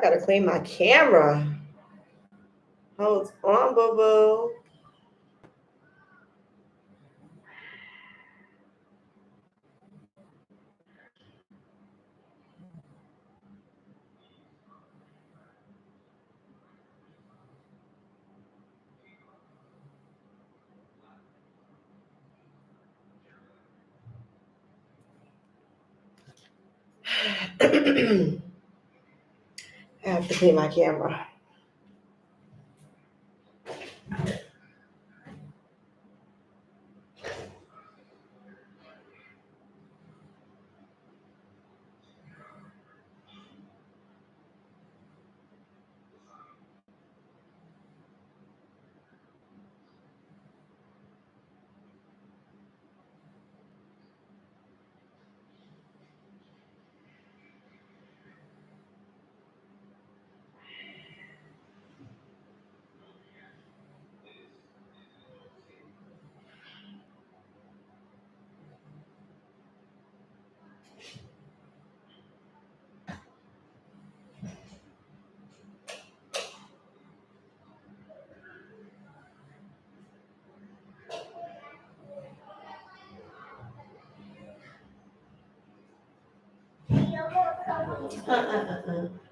I gotta clean my camera. Hold on, boo-boo. I have to clean my camera.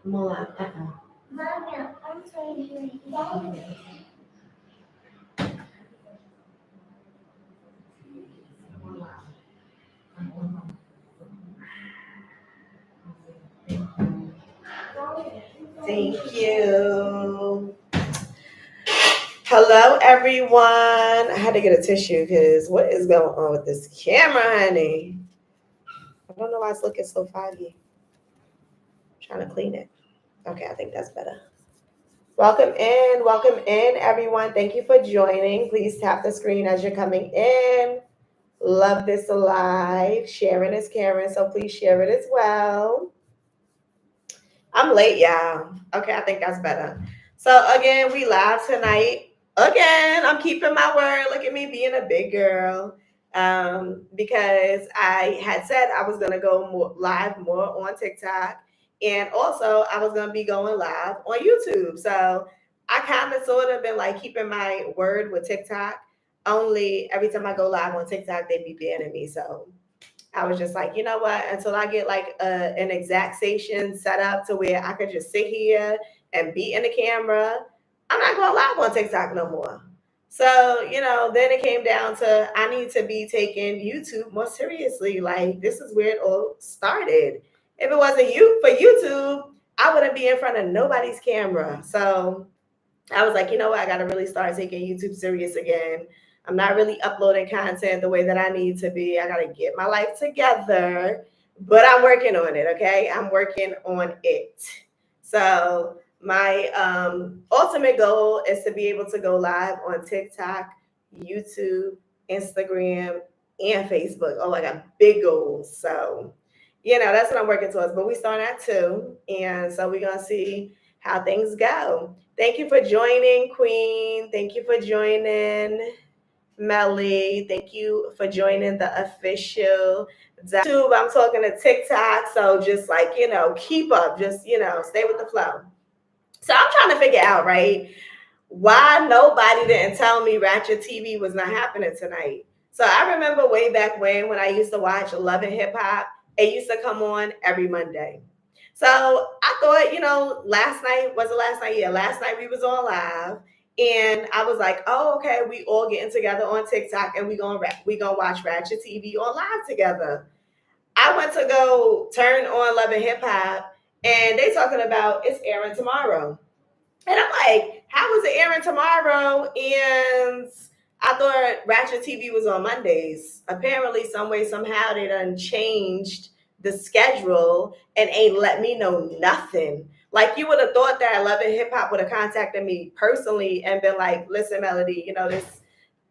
Mola, Thank you. Hello, everyone. I had to get a tissue because what is going on with this camera, honey? I don't know why it's looking so foggy. I'm trying to clean it. Okay, I think that's better. Welcome in, everyone. Thank you for joining. Please tap the screen as you're coming in. Love this live. Sharing is caring, so please share it as well. I'm late, y'all. Okay, I think that's better. So again, we live tonight. Again, I'm keeping my word. Look at me being a big girl. Because I had said I was gonna go live more on TikTok, and also I was gonna be going live on YouTube. So I kind of sort of been like keeping my word with TikTok. Only every time I go live on TikTok, they be banning me. So I was just like, you know what? Until I get like an exact station set up to where I could just sit here and be in the camera, I'm not going live on TikTok no more. So, then it came down to I need to be taking YouTube more seriously. Like, this is where it all started. If it wasn't for YouTube, I wouldn't be in front of nobody's camera. So I was like, you know what? I got to really start taking YouTube serious again. I'm not really uploading content the way that I need to be. I got to get my life together, but I'm working on it. Okay. I'm working on it. So my ultimate goal is to be able to go live on TikTok, YouTube, Instagram, and Facebook. Oh, I got big goals. So, that's what I'm working towards. But we start at 2. And so we're going to see how things go. Thank you for joining, Queen. Thank you for joining, Melly. Thank you for joining the official YouTube. I'm talking to TikTok. So just like, keep up. Just, stay with the flow. So I'm trying to figure out, right, why nobody didn't tell me Ratchet TV was not happening tonight. So I remember way back when I used to watch Love and Hip Hop, it used to come on every Monday. So I thought, last night Yeah, last night we was on live, and I was like, oh, okay, we all getting together on TikTok, and we gonna watch Ratchet TV on live together. I went to go turn on Love and Hip Hop, and they talking about it's airing tomorrow. And I'm like, how is it airing tomorrow? And I thought Ratchet TV was on Mondays. Apparently, some way, somehow, they done changed the schedule and ain't let me know nothing. Like, you would have thought that Love and Hip Hop would have contacted me personally and been like, listen, Melody, this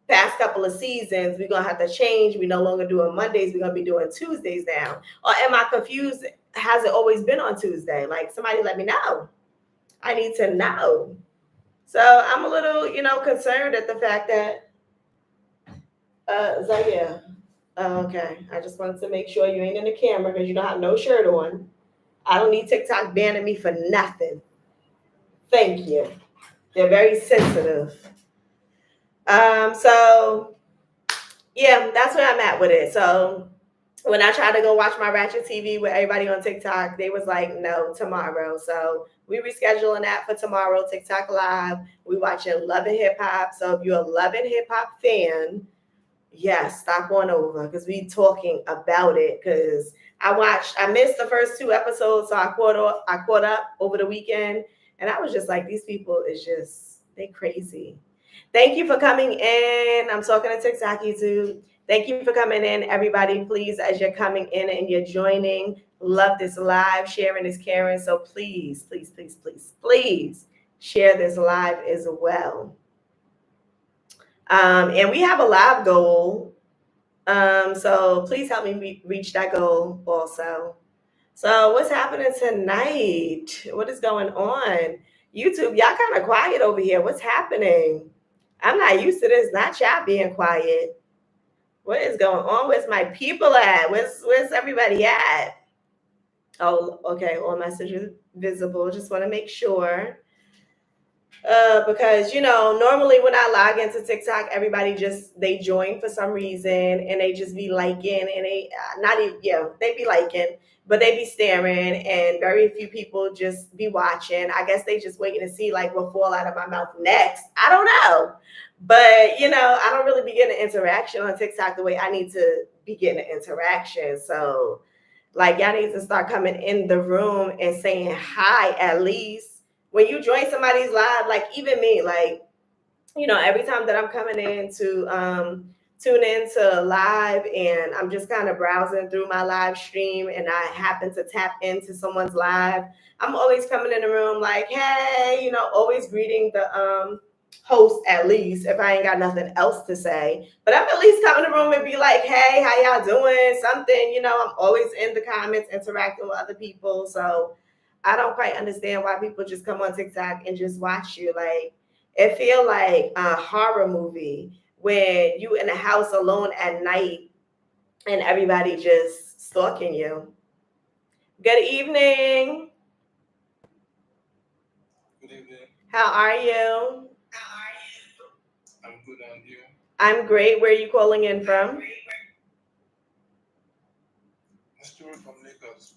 past couple of seasons, we're going to have to change. We no longer doing Mondays. We're going to be doing Tuesdays now. Or am I confused? Has it always been on Tuesday? Like, somebody let me know. I need to know. So I'm a little, concerned at the fact that, Zaya, okay. I just wanted to make sure you ain't in the camera because you don't have no shirt on. I don't need TikTok banning me for nothing. Thank you. They're very sensitive. So yeah, that's where I'm at with it. So when I tried to go watch my Ratchet TV with everybody on TikTok, they was like, no, tomorrow. So we rescheduling that for tomorrow, TikTok Live. We watching Love and Hip Hop. So if you're a Love and Hip Hop fan, yes, stop on over because we talking about it. Because I missed the first two episodes, so I caught up over the weekend, and I was just like, these people is just they crazy. Thank you for coming in. I'm talking to TikTok, YouTube. Thank you for coming in, everybody. Please, as you're coming in and you're joining, love this live. Sharing is caring. So please, please, please, please, please share this live as well. And we have a live goal. So please help me reach that goal also. So what's happening tonight? What is going on? YouTube, y'all kind of quiet over here. What's happening? I'm not used to this. Not y'all being quiet. What is going on? Where's my people at? Where's everybody at? Oh, okay. All messages visible. Just want to make sure. Because normally when I log into TikTok, everybody they join for some reason and they just be liking and they not even they be liking, but they be staring and very few people just be watching. I guess they just waiting to see like what fall out of my mouth next. I don't know, but I don't really be getting interaction on TikTok the way I need to be getting interaction. So like y'all need to start coming in the room and saying hi at least when you join somebody's live, like even me, like, every time that I'm coming in to tune into live and I'm just kind of browsing through my live stream and I happen to tap into someone's live, I'm always coming in the room like, hey, always greeting the host at least if I ain't got nothing else to say. But I'm at least coming in the room and be like, hey, how y'all doing? Something, I'm always in the comments interacting with other people. So I don't quite understand why people just come on TikTok and just watch you. Like, it feel like a horror movie when you in a house alone at night and everybody just stalking you. Good evening. Good evening. How are you? I'm good, and you? I'm great. Where are you calling in from? Story from Lagos.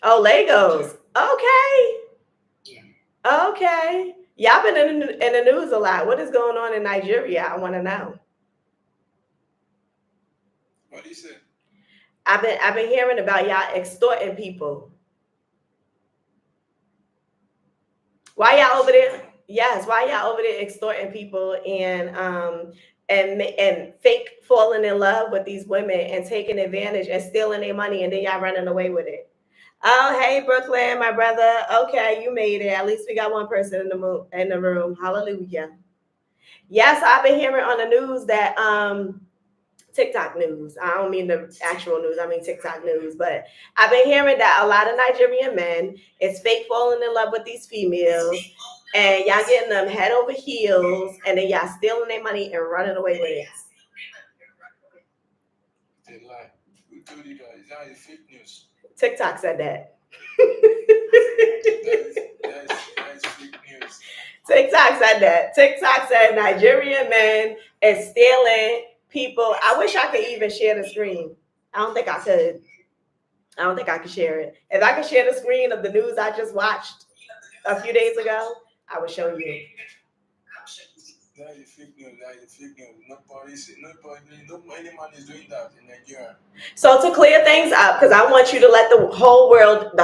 Oh, Lagos. Okay. Yeah. Okay. Y'all been in the news a lot. What is going on in Nigeria? I want to know. What do you say? I've been hearing about y'all extorting people. Why y'all over there? Yes, why y'all over there extorting people and fake falling in love with these women and taking advantage and stealing their money and then y'all running away with it? Oh, hey Brooklyn, my brother. Okay, you made it. At least we got one person in the room. Hallelujah. Yes, I've been hearing on the news that TikTok news. I don't mean the actual news. I mean TikTok news. But I've been hearing that a lot of Nigerian men is fake falling in love with these females, and y'all getting them head over heels, and then y'all stealing their money and running away with it. It's a lie. Who told you that? Is that a fake news? TikTok said that. that is fake news. TikTok said that. TikTok said Nigerian men is stealing people. I wish I could even share the screen. I don't think I could. I don't think I could share it. If I could share the screen of the news I just watched a few days ago, I would show you. That is fake news. That is fake news. No anyone is doing that in Nigeria. So to clear things up, because I want you to let the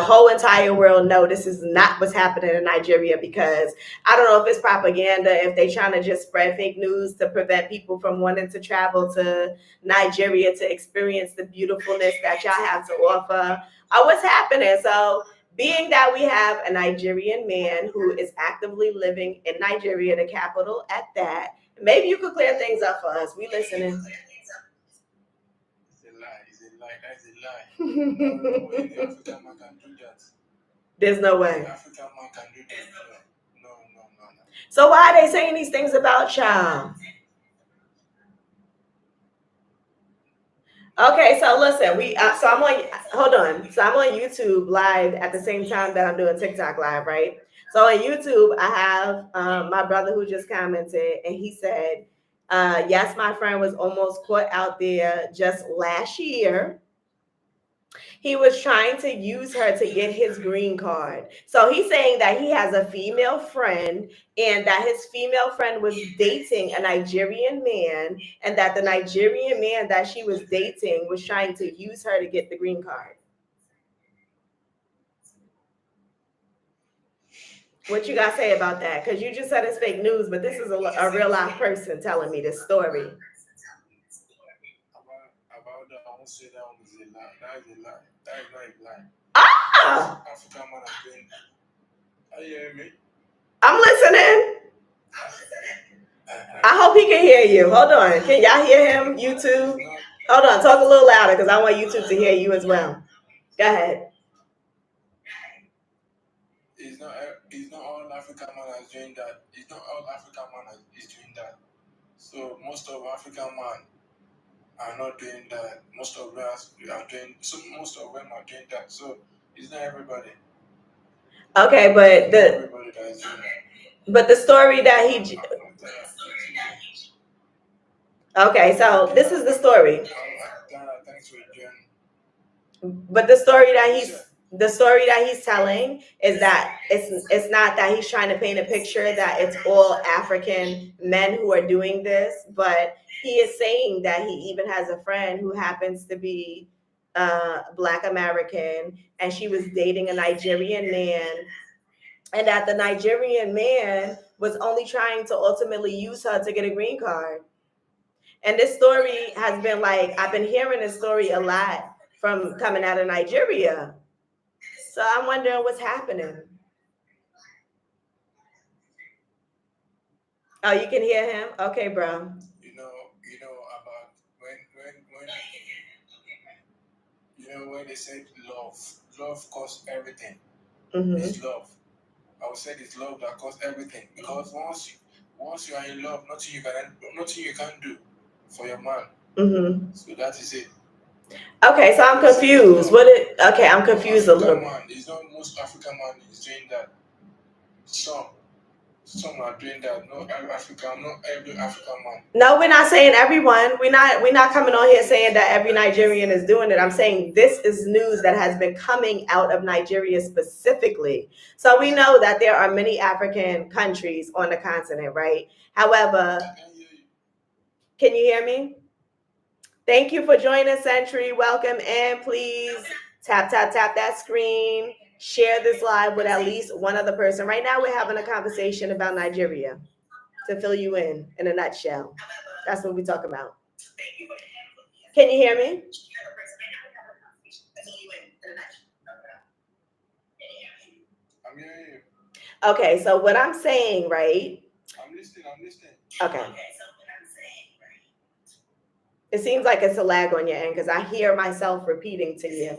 whole entire world know this is not what's happening in Nigeria, because I don't know if it's propaganda, if they trying to just spread fake news to prevent people from wanting to travel to Nigeria to experience the beautifulness that y'all have to offer, or what's happening. So being that we have a Nigerian man who is actively living in Nigeria, the capital at that, maybe you could clear things up for us. We listening. It's a lie. That's a lie. No, any African man can do that. There's no way. Any African man can do that. No. So why are they saying these things about y'all? Okay, so listen, so I'm on. Hold on. So I'm on YouTube live at the same time that I'm doing TikTok live, right? So on YouTube, I have my brother who just commented, and he said, yes, my friend was almost caught out there just last year. He was trying to use her to get his green card. So he's saying that he has a female friend and that his female friend was dating a Nigerian man, and that the Nigerian man that she was dating was trying to use her to get the green card. What you got to say about that? Because you just said it's fake news, but this is a real life person telling me this story. About that, I won't say that one is a lie. That is a lie. That is not a lie. Ah! African man has been. Are you hearing me? I'm listening. I hope he can hear you. Hold on. Can y'all hear him? YouTube? Hold on. Talk a little louder because I want YouTube to hear you as well. Go ahead. It's not all African man is doing that. It's not all African man is doing that. So most of African men are not doing that. Most of us are doing. So most of them are doing that. So it's not everybody. Okay, but everybody that is doing that. But the story that he. Okay, so this is the story. Thanks for joining. But the story that he's telling is that it's not that he's trying to paint a picture that it's all African men who are doing this, but he is saying that he even has a friend who happens to be Black American, and she was dating a Nigerian man, and that the Nigerian man was only trying to ultimately use her to get a green card. And this story has been like, I've been hearing this story a lot from coming out of Nigeria. So I'm wondering what's happening. Oh, you can hear him? Okay, bro. You know about when they said love costs everything. Mm-hmm. It's love. I would say it's love that costs everything, because once you are in love, nothing you can do for your man. Mm-hmm. So that is it. Okay, so I'm confused. I'm confused a little. It's not most African man is doing that. Some are doing that. Not every African man. No, we're not saying everyone. We're not coming on here saying that every Nigerian is doing it. I'm saying this is news that has been coming out of Nigeria specifically. So we know that there are many African countries on the continent, right? However, can you hear me? Thank you for joining, Century. Welcome, and please tap that screen. Share this live with at least one other person. Right now, we're having a conversation about Nigeria to fill you in a nutshell. That's what we talk about. Can you hear me? I'm hearing you. Okay, so what I'm saying, right? I'm listening. Okay. It seems like it's a lag on your end because I hear myself repeating to you.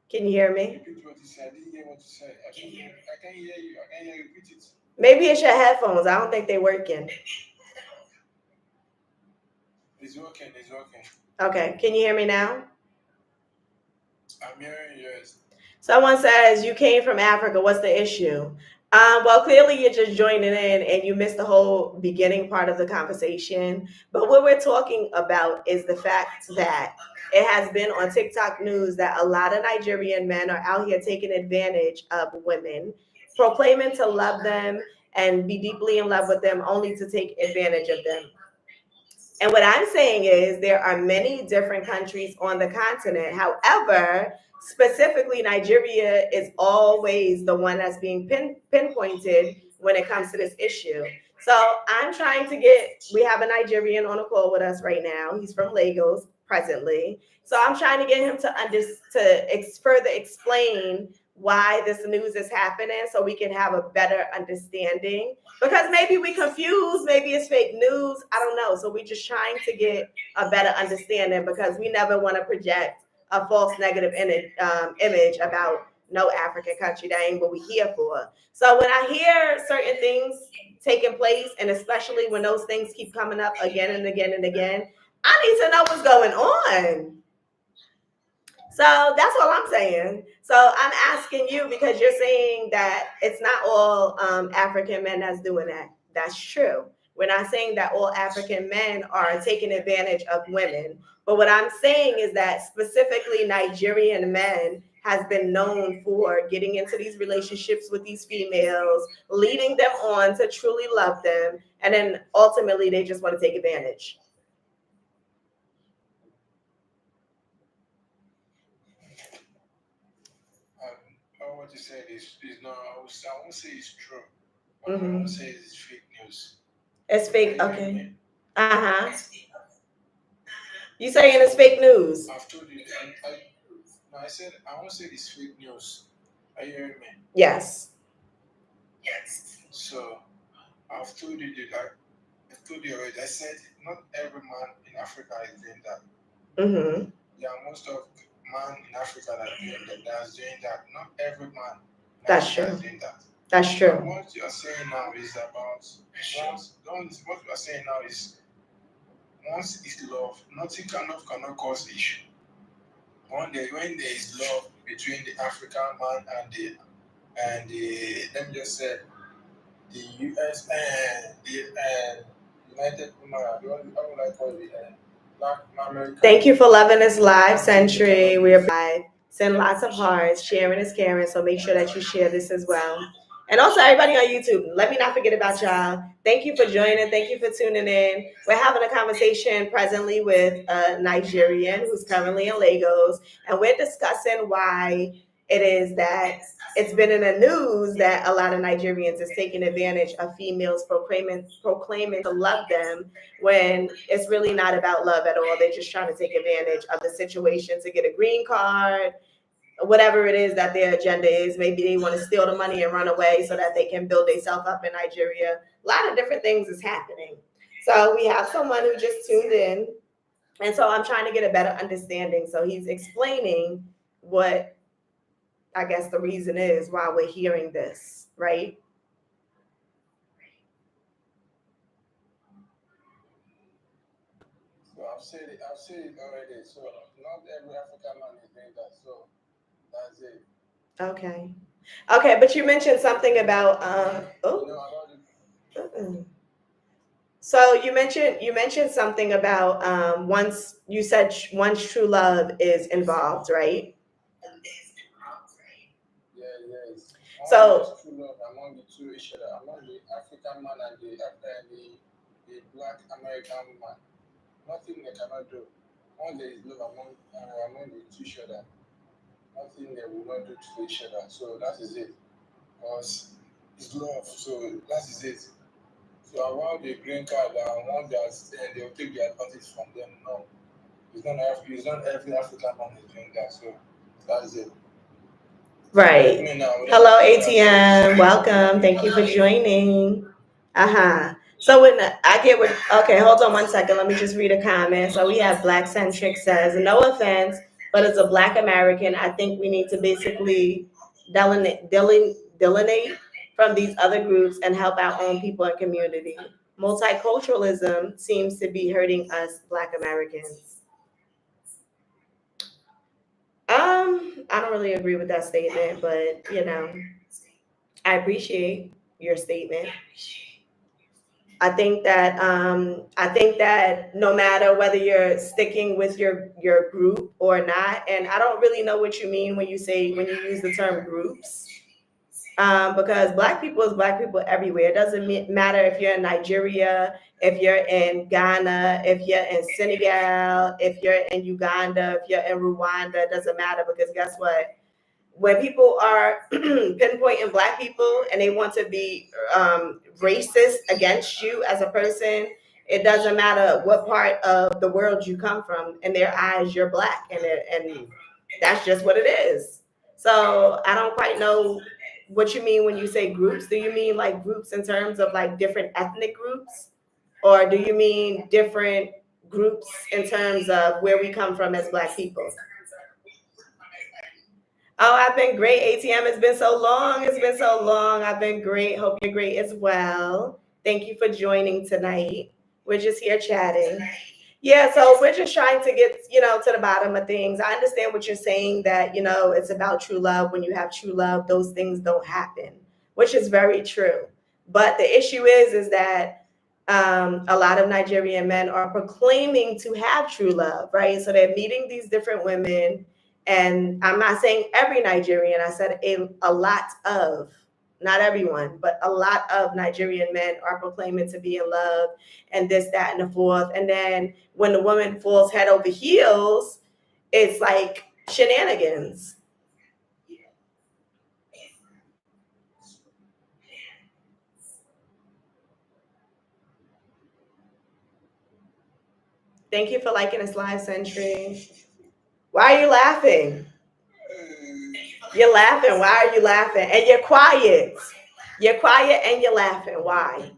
Can you hear me? I can't hear you. Repeat it. Maybe it's your headphones. I don't think they're working. It's working. Okay. Can you hear me now? I'm hearing you, yes. Someone says, you came from Africa. What's the issue? Well, clearly you're just joining in and you missed the whole beginning part of the conversation. But what we're talking about is the fact that it has been on TikTok news that a lot of Nigerian men are out here taking advantage of women, proclaiming to love them and be deeply in love with them, only to take advantage of them. And what I'm saying is there are many different countries on the continent. However, specifically Nigeria is always the one that's being pinpointed when it comes to this issue. So I'm trying to we have a Nigerian on a call with us right now. He's from Lagos presently. So I'm trying to get him to further explain why this news is happening so we can have a better understanding, because maybe we confused, maybe it's fake news, I don't know. So we're just trying to get a better understanding, because we never want to project a false negative image about no African country. That ain't what we're here for. So when I hear certain things taking place, and especially when those things keep coming up again and again and again, I need to know what's going on. So that's all I'm saying. So I'm asking you because you're saying that it's not all African men that's doing that. That's true. We're not saying that all African men are taking advantage of women. But what I'm saying is that specifically Nigerian men has been known for getting into these relationships with these females, leading them on to truly love them, and then ultimately they just want to take advantage. What you said is not. I won't say it's true. But I won't say it's fake news. It's fake. Okay. You saying it's fake news? I've told you. I said I won't say it's fake news. Are you hearing me? Yes. So I've told you that. I told you already. I said not every man in Africa is doing that. Yeah, most of man in Africa that's doing that. Not every man. That's true. Is doing that. That's true. But what you are saying now is about what you are saying now is once it's love, nothing cannot cause issue. When there is love between the African man and the let me just say the US and the United I would like call it Black American. Thank you for loving this live century. We're live. Send lots of hearts. Sharing is caring. So make sure that you share this as well. And also everybody on YouTube, let me not forget about y'all. Thank you for joining. Thank you for tuning in. We're having a conversation presently with a Nigerian who's currently in Lagos, and we're discussing why it is that it's been in the news that a lot of Nigerians is taking advantage of females proclaiming to love them when it's really not about love at all. They're just trying to take advantage of the situation to get a green card, whatever it is that their agenda is. Maybe they want to steal the money and run away so that they can build themselves up in Nigeria. A lot of different things is happening. So we have someone who just tuned in, and so I'm trying to get a better understanding. So he's explaining what I guess the reason is why we're hearing this, right? So I've said it already. So not every African man is doing that. So that's it. Okay, but you mentioned something about So you mentioned something about once true love is involved, right? Yes. So true love among the two each other, among the African man and the Black American man. Nothing they cannot do. Once there is love among the two each other, nothing they will not do to each other. So that is it. Because it's love. So that is it. So around the green card, once they will take the advantage from them. No, it's not every African man is doing that. So that is it. Right. Hello, ATM. Welcome. Thank you for joining. So when I get with, okay, hold on one second. Let me just read a comment. So we have Black Centric says, no offense, but as a Black American, I think we need to basically delineate from these other groups and help our own people and community. Multiculturalism seems to be hurting us Black Americans. I don't really agree with that statement, but I appreciate your statement. I think that no matter whether you're sticking with your group or not, and I don't really know what you mean when you use the term groups, because Black people is Black people everywhere. It doesn't matter if you're in Nigeria, if you're in Ghana, if you're in Senegal, if you're in Uganda, if you're in Rwanda. It doesn't matter, because guess what? When people are pinpointing Black people and they want to be racist against you as a person, it doesn't matter what part of the world you come from. In their eyes, you're Black, and that's just what it is. So I don't quite know what you mean when you say groups. Do you mean like groups in terms of like different ethnic groups? Or do you mean different groups in terms of where we come from as Black people? Oh, I've been great, ATM. It's been so long. I've been great. Hope you're great as well. Thank you for joining tonight. We're just here chatting. Yeah, so we're just trying to get, to the bottom of things. I understand what you're saying, that, it's about true love. When you have true love, those things don't happen, which is very true. But the issue is that a lot of Nigerian men are proclaiming to have true love, right? So they're meeting these different women. And I'm not saying every Nigerian, I said a lot of, not everyone, but a lot of Nigerian men are proclaiming to be in love and this, that, and the fourth. And then when the woman falls head over heels, it's like shenanigans. Thank you for liking this live, Century. Why are you laughing? You're laughing. Why are you laughing? And you're quiet. You're quiet and you're laughing. Why?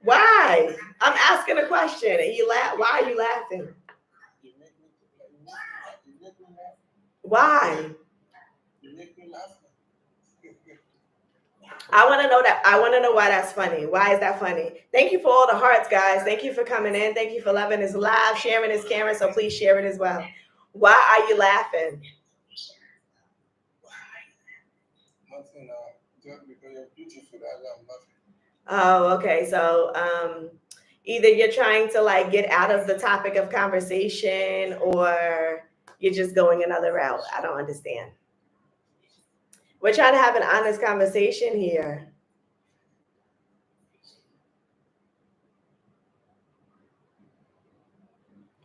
Why? I'm asking a question and you laugh. Why are you laughing? Why? I want to know that. I want to know why that's funny. Why is that funny? Thank you for all the hearts, guys. Thank you for coming in. Thank you for loving this live, sharing this camera. So please share it as well. Why are you laughing? Nothing now. Just because you're beautiful, I'm laughing. Oh, okay. So either you're trying to like get out of the topic of conversation, or you're just going another route. I don't understand. We're trying to have an honest conversation here.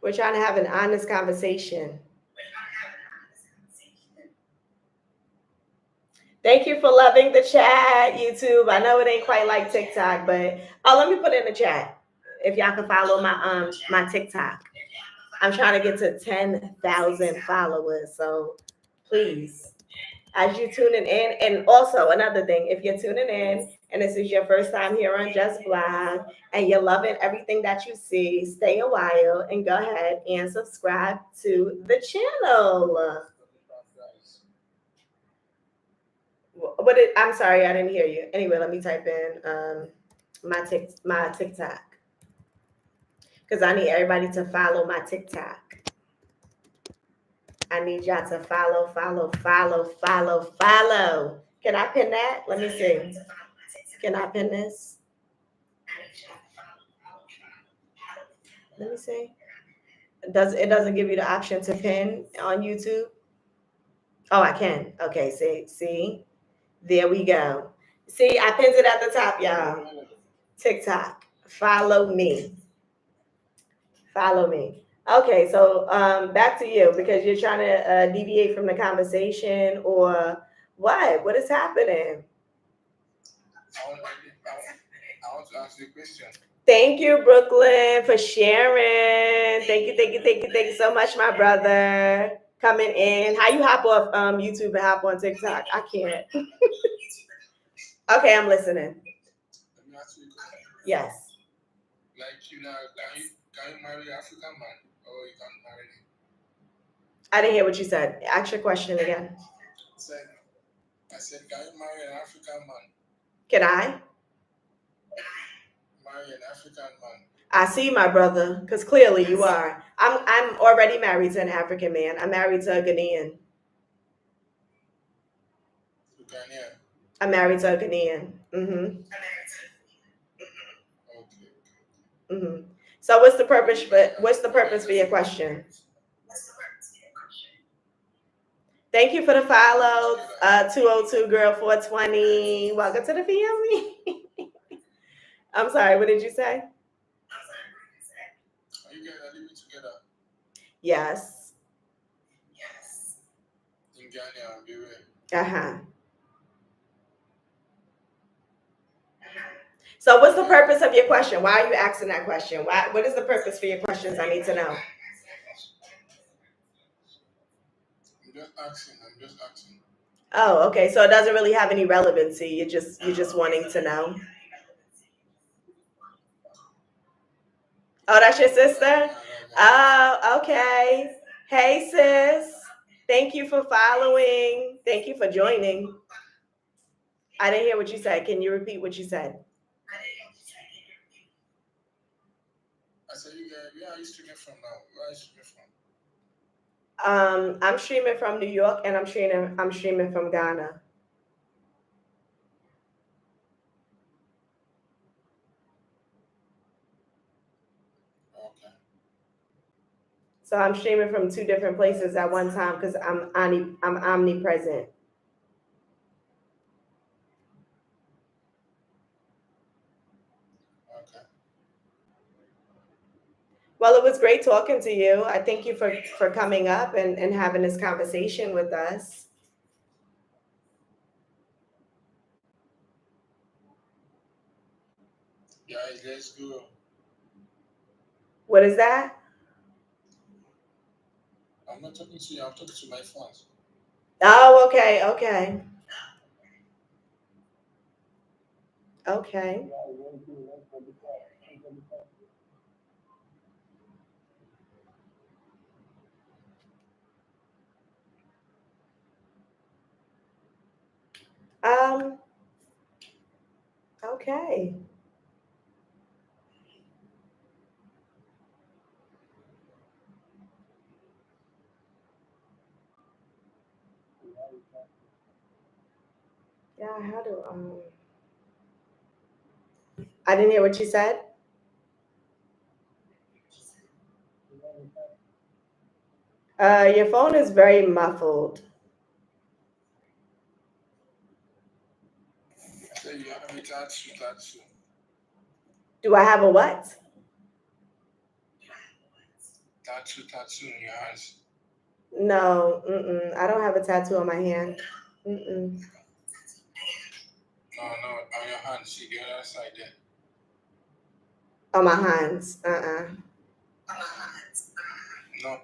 We're trying to have an honest conversation. Thank you for loving the chat, YouTube. I know it ain't quite like TikTok, but let me put it in the chat. If y'all can follow my TikTok. I'm trying to get to 10,000 followers. So please, as you tuning in, and also another thing, if you're tuning in and this is your first time here on Just Blog and you're loving everything that you see, stay a while and go ahead and subscribe to the channel. I'm sorry, I didn't hear you. Anyway, let me type in my TikTok, because I need everybody to follow my TikTok. I need y'all to follow. Can I pin that? Let me see. Can I pin this? Let me see. It doesn't give you the option to pin on YouTube? Oh, I can. Okay, see. There we go. See, I pinned it at the top, y'all. TikTok. Follow me. Okay, so back to you, because you're trying to deviate from the conversation, or what? What is happening? I want to ask you a question. Thank you, Brooklyn, for sharing. Thank you so much, my brother, coming in. How you hop off YouTube and hop on TikTok? I can't. Okay, I'm listening. Let me ask you a question. Yes. Like, can you marry an African man, or you can't marry him? I didn't hear what you said. Ask your question again. I said, can you marry an African man? Can I? Marry an African man. I see, my brother, because clearly you are. I'm already married to an African man. I'm married to a Ghanaian. Ghanaian? I'm married to a Ghanaian. Mm-hmm. Okay. Mm-hmm. So what's the purpose for your question? Thank you for the follow. 202 girl 420. Welcome to the family. I'm sorry, what did you say? Are you guys living together? Yes. In Ghana, baby. Uh-huh. So what's the purpose of your question? Why are you asking that question? What is the purpose for your questions? I need to know. I'm just asking. Oh, okay. So it doesn't really have any relevancy. You're just wanting to know. Oh, that's your sister? Oh, okay. Hey, sis. Thank you for following. Thank you for joining. I didn't hear what you said. Can you repeat what you said? I said, where are you streaming from now? Where are you streaming from? I'm streaming from New York, and I'm streaming from Ghana. Okay. So I'm streaming from 2 different places at one time because I'm omnipresent. Okay. Well, it was great talking to you. I thank you for coming up and having this conversation with us. Guys, let's go. What is that? I'm not talking to you. I'm talking to my fans. Oh, okay. Okay. Okay. Yeah, how do I didn't hear what you said. Your phone is very muffled. I said you have a tattoo. Do I have a what? Tattoo in your hands. No, I don't have a tattoo on my hand. No, on your hands. See the other side there. On my hands. No.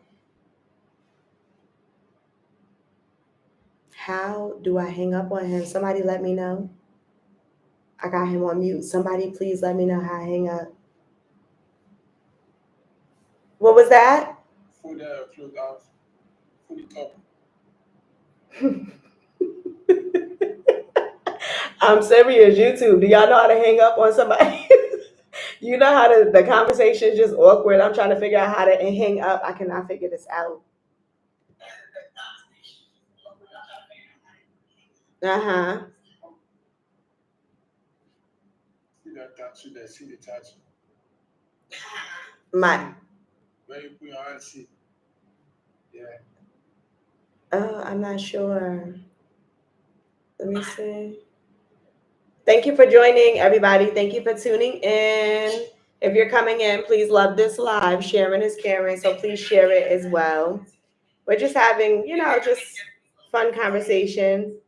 How do I hang up on him? Somebody let me know. I got him on mute. Somebody please let me know how I hang up. What was that? Fold your clothes out. Fold it up. I'm serious, YouTube. Do y'all know how to hang up on somebody? You know how the conversation is just awkward. I'm trying to figure out how to hang up. I cannot figure this out. Uh-huh. See that tattoo there. See the tattoo. Where you put your hand, see. Yeah. I'm not sure. Let me see. Thank you for joining, everybody. Thank you for tuning in. If you're coming in, please love this live. Sharing is caring, so please share it as well. We're just having, just fun conversation.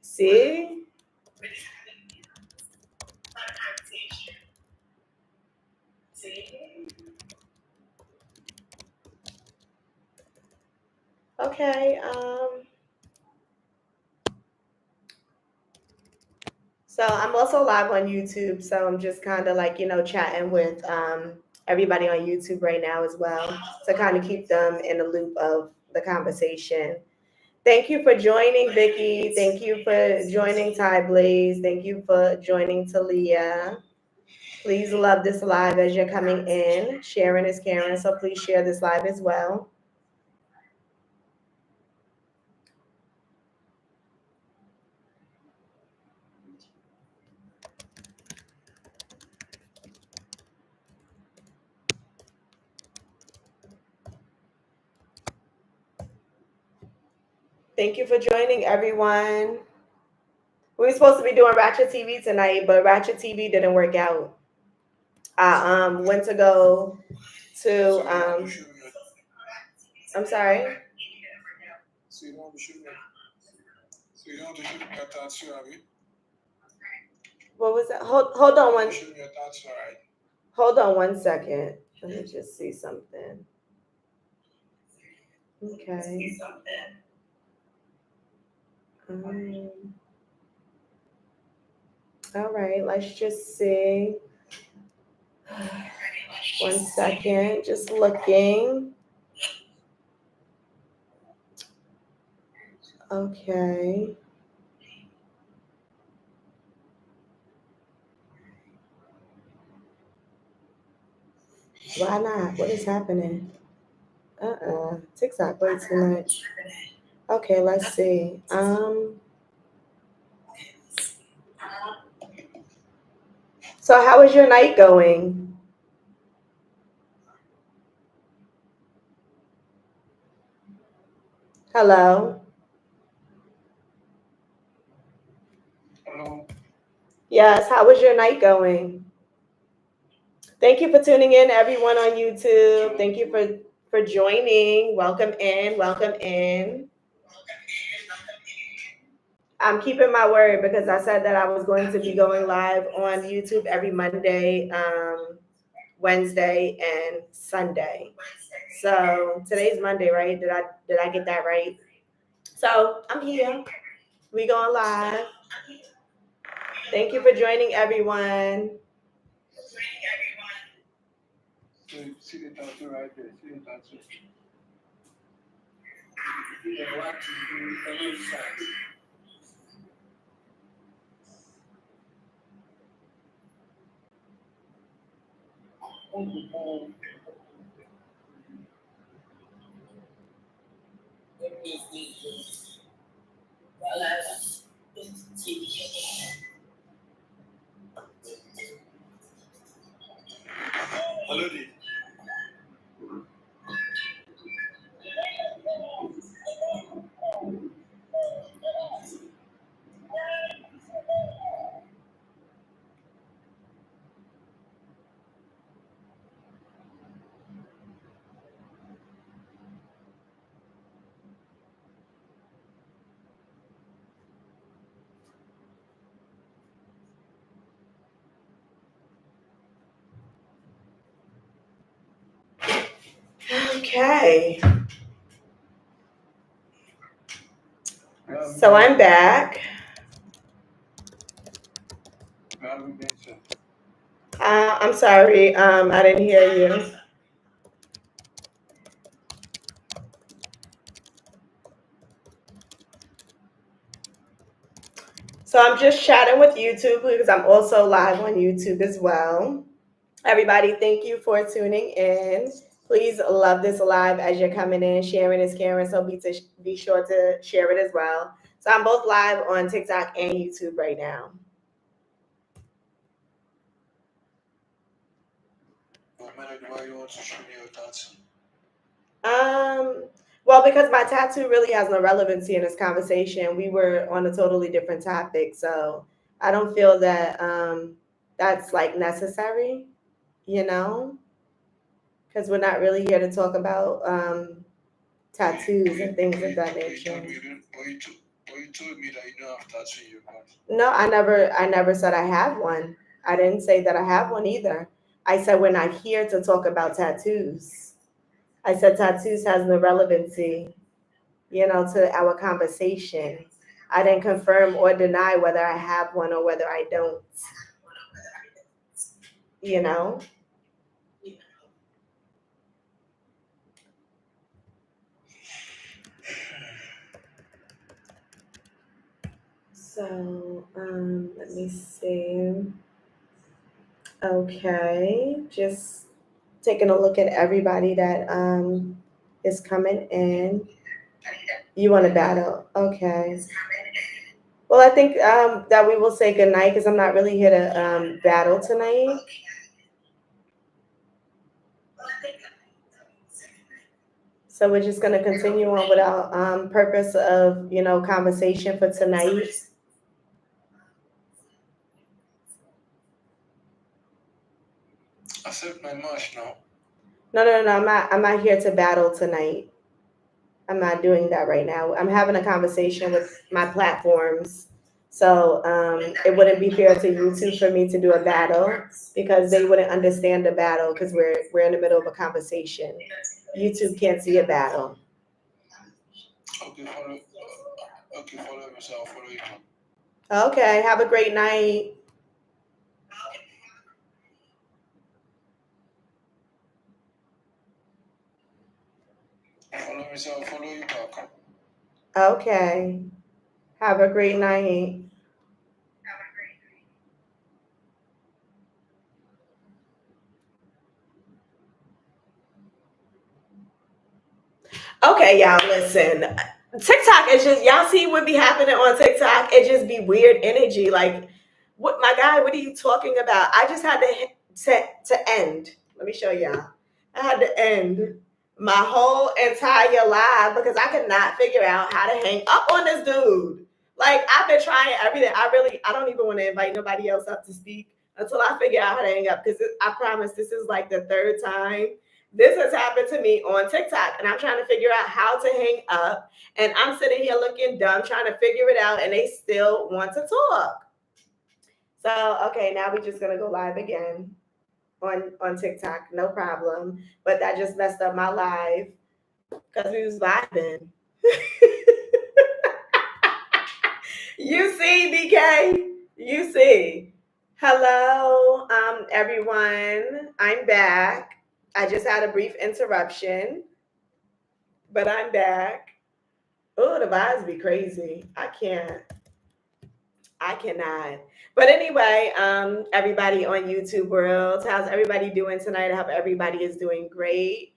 See? Okay. So I'm also live on YouTube. So I'm just kind of like, chatting with everybody on YouTube right now as well to kind of keep them in the loop of the conversation. Thank you for joining, Vicky. Thank you for joining, Ty Blaze. Thank you for joining, Talia. Please love this live as you're coming in. Sharing is caring, so please share this live as well. Thank you for joining, everyone. We were supposed to be doing Ratchet TV tonight, but Ratchet TV didn't work out. I went to go to I'm sorry. So you don't want to shoot me. So you don't want to shoot your tattoo, have you? What was that? Hold on one. Shoot your tattoo, right? Hold on 1 second. Let me just see something. Okay. All right, let's just see. 1 second, just looking. Okay. Why not? What is happening? TikTok way too much. Okay, let's see. So how is your night going? Hello? Hello. Yes, how is your night going? Thank you for tuning in, everyone on YouTube. Thank you for joining. Welcome in, welcome in. I'm keeping my word because I said that I was going to be going live on YouTube every Monday, Wednesday, and Sunday. So today's Monday, right? Did I get that right? So I'm here. We going live. Thank you for joining, everyone. See the tattoo right there. See the tattoo. Yeah, what to do on your side. Hello, Dave. Okay. So I'm back. I'm sorry. I didn't hear you. So I'm just chatting with YouTube because I'm also live on YouTube as well. Everybody, thank you for tuning in. Please love this live as you're coming in. Sharing is caring, so be sure to share it as well. So I'm both live on TikTok and YouTube right now. Why you want to show me your tattoo? Well, because my tattoo really has no relevancy in this conversation. We were on a totally different topic, so I don't feel that that's like necessary, because we're not really here to talk about tattoos and things of that nature. You told me that you don't have tattoo in your body. No, I never said I have one. I didn't say that I have one either. I said we're not here to talk about tattoos. I said tattoos has no relevancy, to our conversation. I didn't confirm or deny whether I have one or whether I don't, you know? So, let me see. Okay, just taking a look at everybody that is coming in. You want to battle? Okay. Well, I think that we will say goodnight because I'm not really here to battle tonight. So we're just going to continue on with our purpose of, conversation for tonight. Accept my march now. No. I'm not here to battle tonight. I'm not doing that right now. I'm having a conversation with my platforms. So it wouldn't be fair to YouTube for me to do a battle because they wouldn't understand the battle because we're in the middle of a conversation. YouTube can't see a battle. Okay, follow me, so I'll follow you. Okay, have a great night. Follow me, so I'll follow you back. Okay, have a great night. Okay, y'all, listen. TikTok is just, y'all see what be happening on TikTok? It just be weird energy. Like, what, my guy, what are you talking about? I just had to end. Let me show y'all. I had to end my whole entire live because I could not figure out how to hang up on this dude. Like, I've been trying everything. I don't even want to invite nobody else up to speak until I figure out how to hang up, because I promise this is like the third time this has happened to me on TikTok, and I'm trying to figure out how to hang up, and I'm sitting here looking dumb trying to figure it out, and they still want to talk. So, okay, now we're just gonna go live again on TikTok, no problem. But that just messed up my live because we was vibing. You see, BK? You see. Hello, everyone. I'm back. I just had a brief interruption, but I'm back. Oh, the vibes be crazy. I cannot. But anyway, everybody on YouTube world, how's everybody doing tonight? I hope everybody is doing great.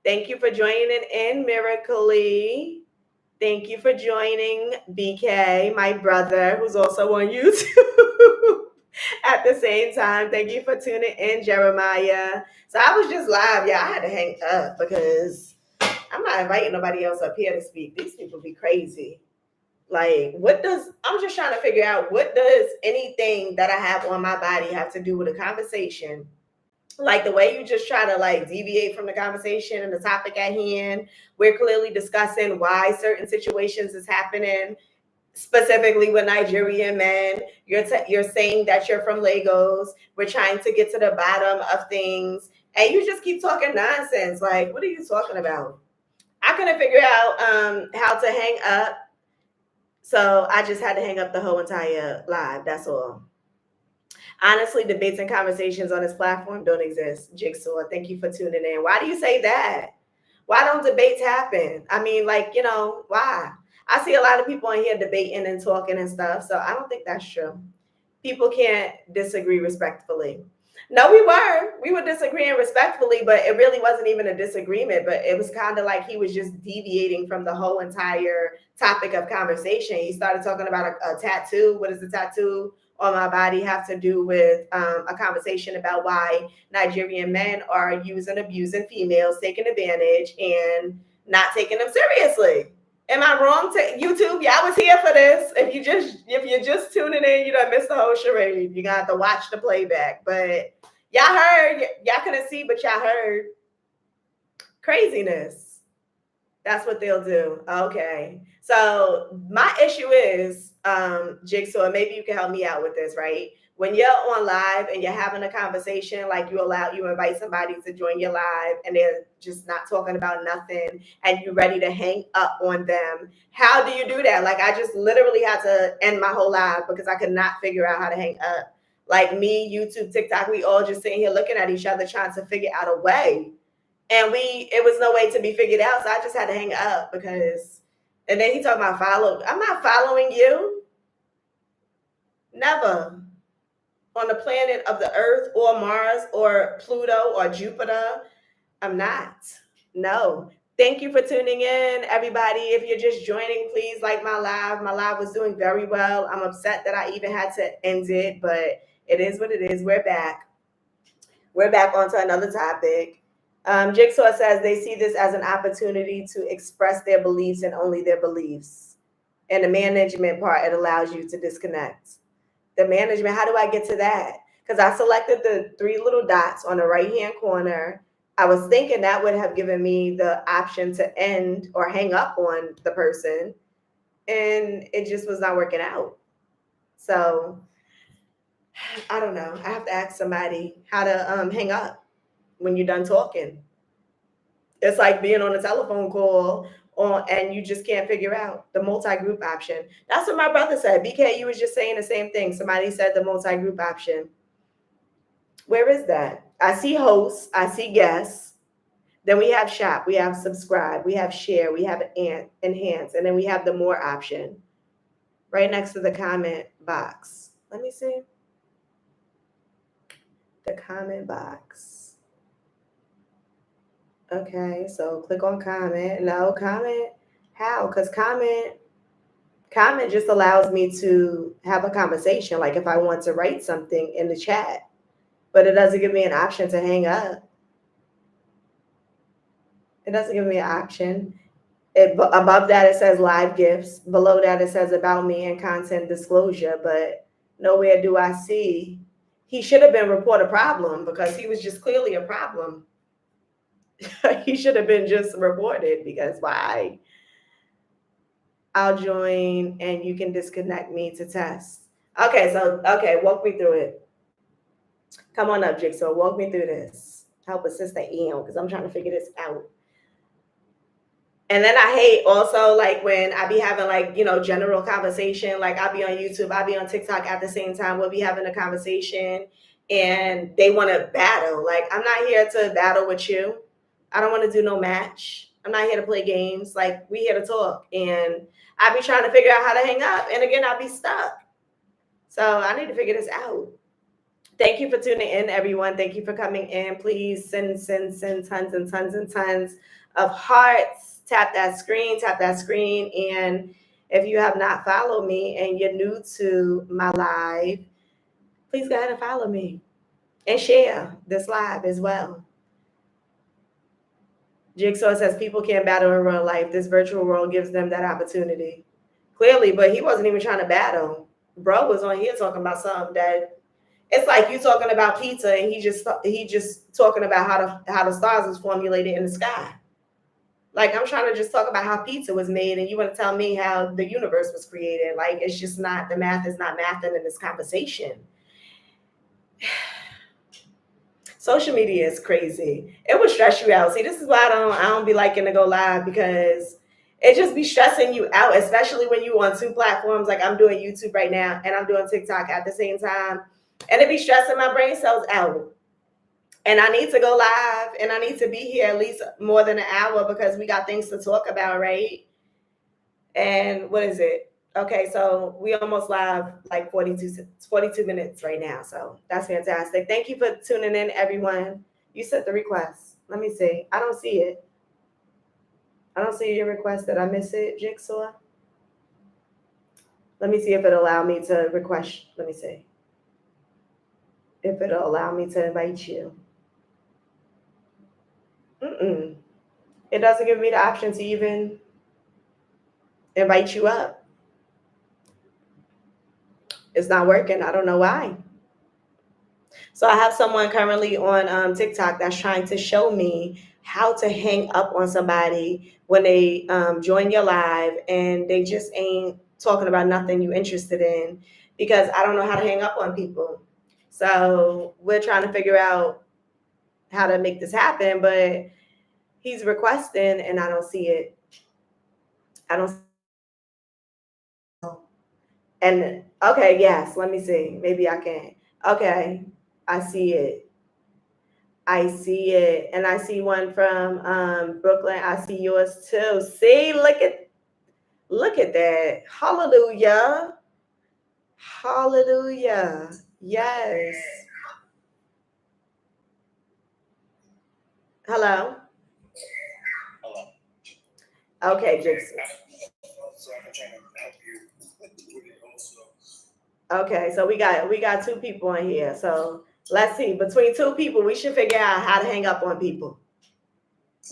Thank you for joining in, Miracly. Thank you for joining, BK, my brother, who's also on YouTube at the same time. Thank you for tuning in, Jeremiah. So I was just live. Yeah, I had to hang up because I'm not inviting nobody else up here to speak. These people be crazy. Like, I'm just trying to figure out, what does anything that I have on my body have to do with a conversation? Like, the way you just try to like deviate from the conversation and the topic at hand. We're clearly discussing why certain situations is happening, specifically with Nigerian men. You're saying that you're from Lagos. We're trying to get to the bottom of things, and you just keep talking nonsense. Like, what are you talking about? I couldn't figure out how to hang up, so I just had to hang up the whole entire live. That's all. Honestly, debates and conversations on this platform don't exist. Jigsaw, thank you for tuning in. Why do you say that? Why don't debates happen? I mean, like, why? I see a lot of people in here debating and talking and stuff, so I don't think that's true. People can't disagree respectfully. No, we were disagreeing respectfully, but it really wasn't even a disagreement. But it was kind of like he was just deviating from the whole entire topic of conversation. He started talking about a tattoo. What does the tattoo on my body have to do with a conversation about why Nigerian men are abusing females, taking advantage, and not taking them seriously? Am I wrong? YouTube, y'all was here for this. If you're just tuning in, you done missed the whole charade. You got to watch the playback. But y'all heard, y'all couldn't see, but y'all heard. Craziness. That's what they'll do. Okay. So my issue is, Jigsaw, maybe you can help me out with this, right? When you're on live and you're having a conversation, like you invite somebody to join your live and they're just not talking about nothing and you're ready to hang up on them. How do you do that? Like, I just literally had to end my whole live because I could not figure out how to hang up. Like, me, YouTube, TikTok, we all just sitting here looking at each other trying to figure out a way. And it was no way to be figured out. So I just had to hang up because, and then he talking about follow. I'm not following you. Never. On the planet of the Earth or Mars or Pluto or Jupiter, I'm not. No. Thank you for tuning in, everybody. If you're just joining, please like my live. My live was doing very well. I'm upset that I even had to end it, but it is what it is. We're back. We're back onto another topic. Jigsaw says they see this as an opportunity to express their beliefs and only their beliefs. And the management part, it allows you to disconnect. The management, how do I get to that? Because I selected the 3 little dots on the right-hand corner. I was thinking that would have given me the option to end or hang up on the person. And it just was not working out. So I don't know. I have to ask somebody how to hang up when you're done talking. It's like being on a telephone call and you just can't figure out the multi-group option. That's what my brother said. BK, you was just saying the same thing. Somebody said the multi-group option. Where is that? I see hosts. I see guests. Then we have shop. We have subscribe. We have share. We have enhance. And then we have the more option right next to the comment box. Let me see. The comment box. Okay, so click on comment. No, comment. How? Because comment just allows me to have a conversation. Like if I want to write something in the chat, but it doesn't give me an option to hang up. It doesn't give me an option. Above that, it says live gifts. Below that, it says about me and content disclosure, but nowhere do I see. He should have been report a problem because he was just clearly a problem. He should have been just reported because why? I'll join and you can disconnect me to test. Okay, walk me through it. Come on up, Jigsaw. Walk me through this. Help Assistant Ian because I'm trying to figure this out. And then I hate also like when I be having like, general conversation, like I'll be on YouTube, I'll be on TikTok at the same time. We'll be having a conversation and they want to battle. Like, I'm not here to battle with you. I don't want to do no match. I'm not here to play games. Like, we here to talk. And I be trying to figure out how to hang up. And again, I'll be stuck. So I need to figure this out. Thank you for tuning in, everyone. Thank you for coming in. Please send tons and tons and tons of hearts. Tap that screen. And if you have not followed me and you're new to my live, please go ahead and follow me and share this live as well. Jigsaw says people can't battle in real life. This virtual world gives them that opportunity. Clearly, but he wasn't even trying to battle. Bro was on here talking about something that it's like you talking about pizza and he just talking about how the stars was formulated in the sky. Like, I'm trying to just talk about how pizza was made and you want to tell me how the universe was created. Like, it's just not, the math is not mathing in this conversation. Social media is crazy. It would stress you out. See, this is why I don't be liking to go live because it just be stressing you out, especially when you on two platforms. Like I'm doing YouTube right now and I'm doing TikTok at the same time. And it be stressing my brain cells out. And I need to go live and I need to be here at least more than an hour because we got things to talk about, right? And what is it? Okay, so we almost live like 42 minutes right now. So that's fantastic. Thank you for tuning in, everyone. You sent the request. Let me see. I don't see it. I don't see your request. Did I miss it, Jigsaw? Let me see if it'll allow me to request. Let me see if it'll allow me to invite you. It doesn't give me the option to even invite you up. It's not working. I don't know why. So I have someone currently on TikTok that's trying to show me how to hang up on somebody when they join your live and they just ain't talking about nothing you're interested in because I don't know how to hang up on people. So we're trying to figure out how to make this happen, but he's requesting and I don't see it. I don't. And okay, yes, let me see. Maybe I can. Okay, I see it. I see it. And I see one from Brooklyn. I see yours too. See, look at that. Hallelujah. Hallelujah. Yes. Hello. Hello. Okay, Jason. So I'm trying to help you with it also. Okay, so we got two people in here. So let's see. Between two people, we should figure out how to hang up on people.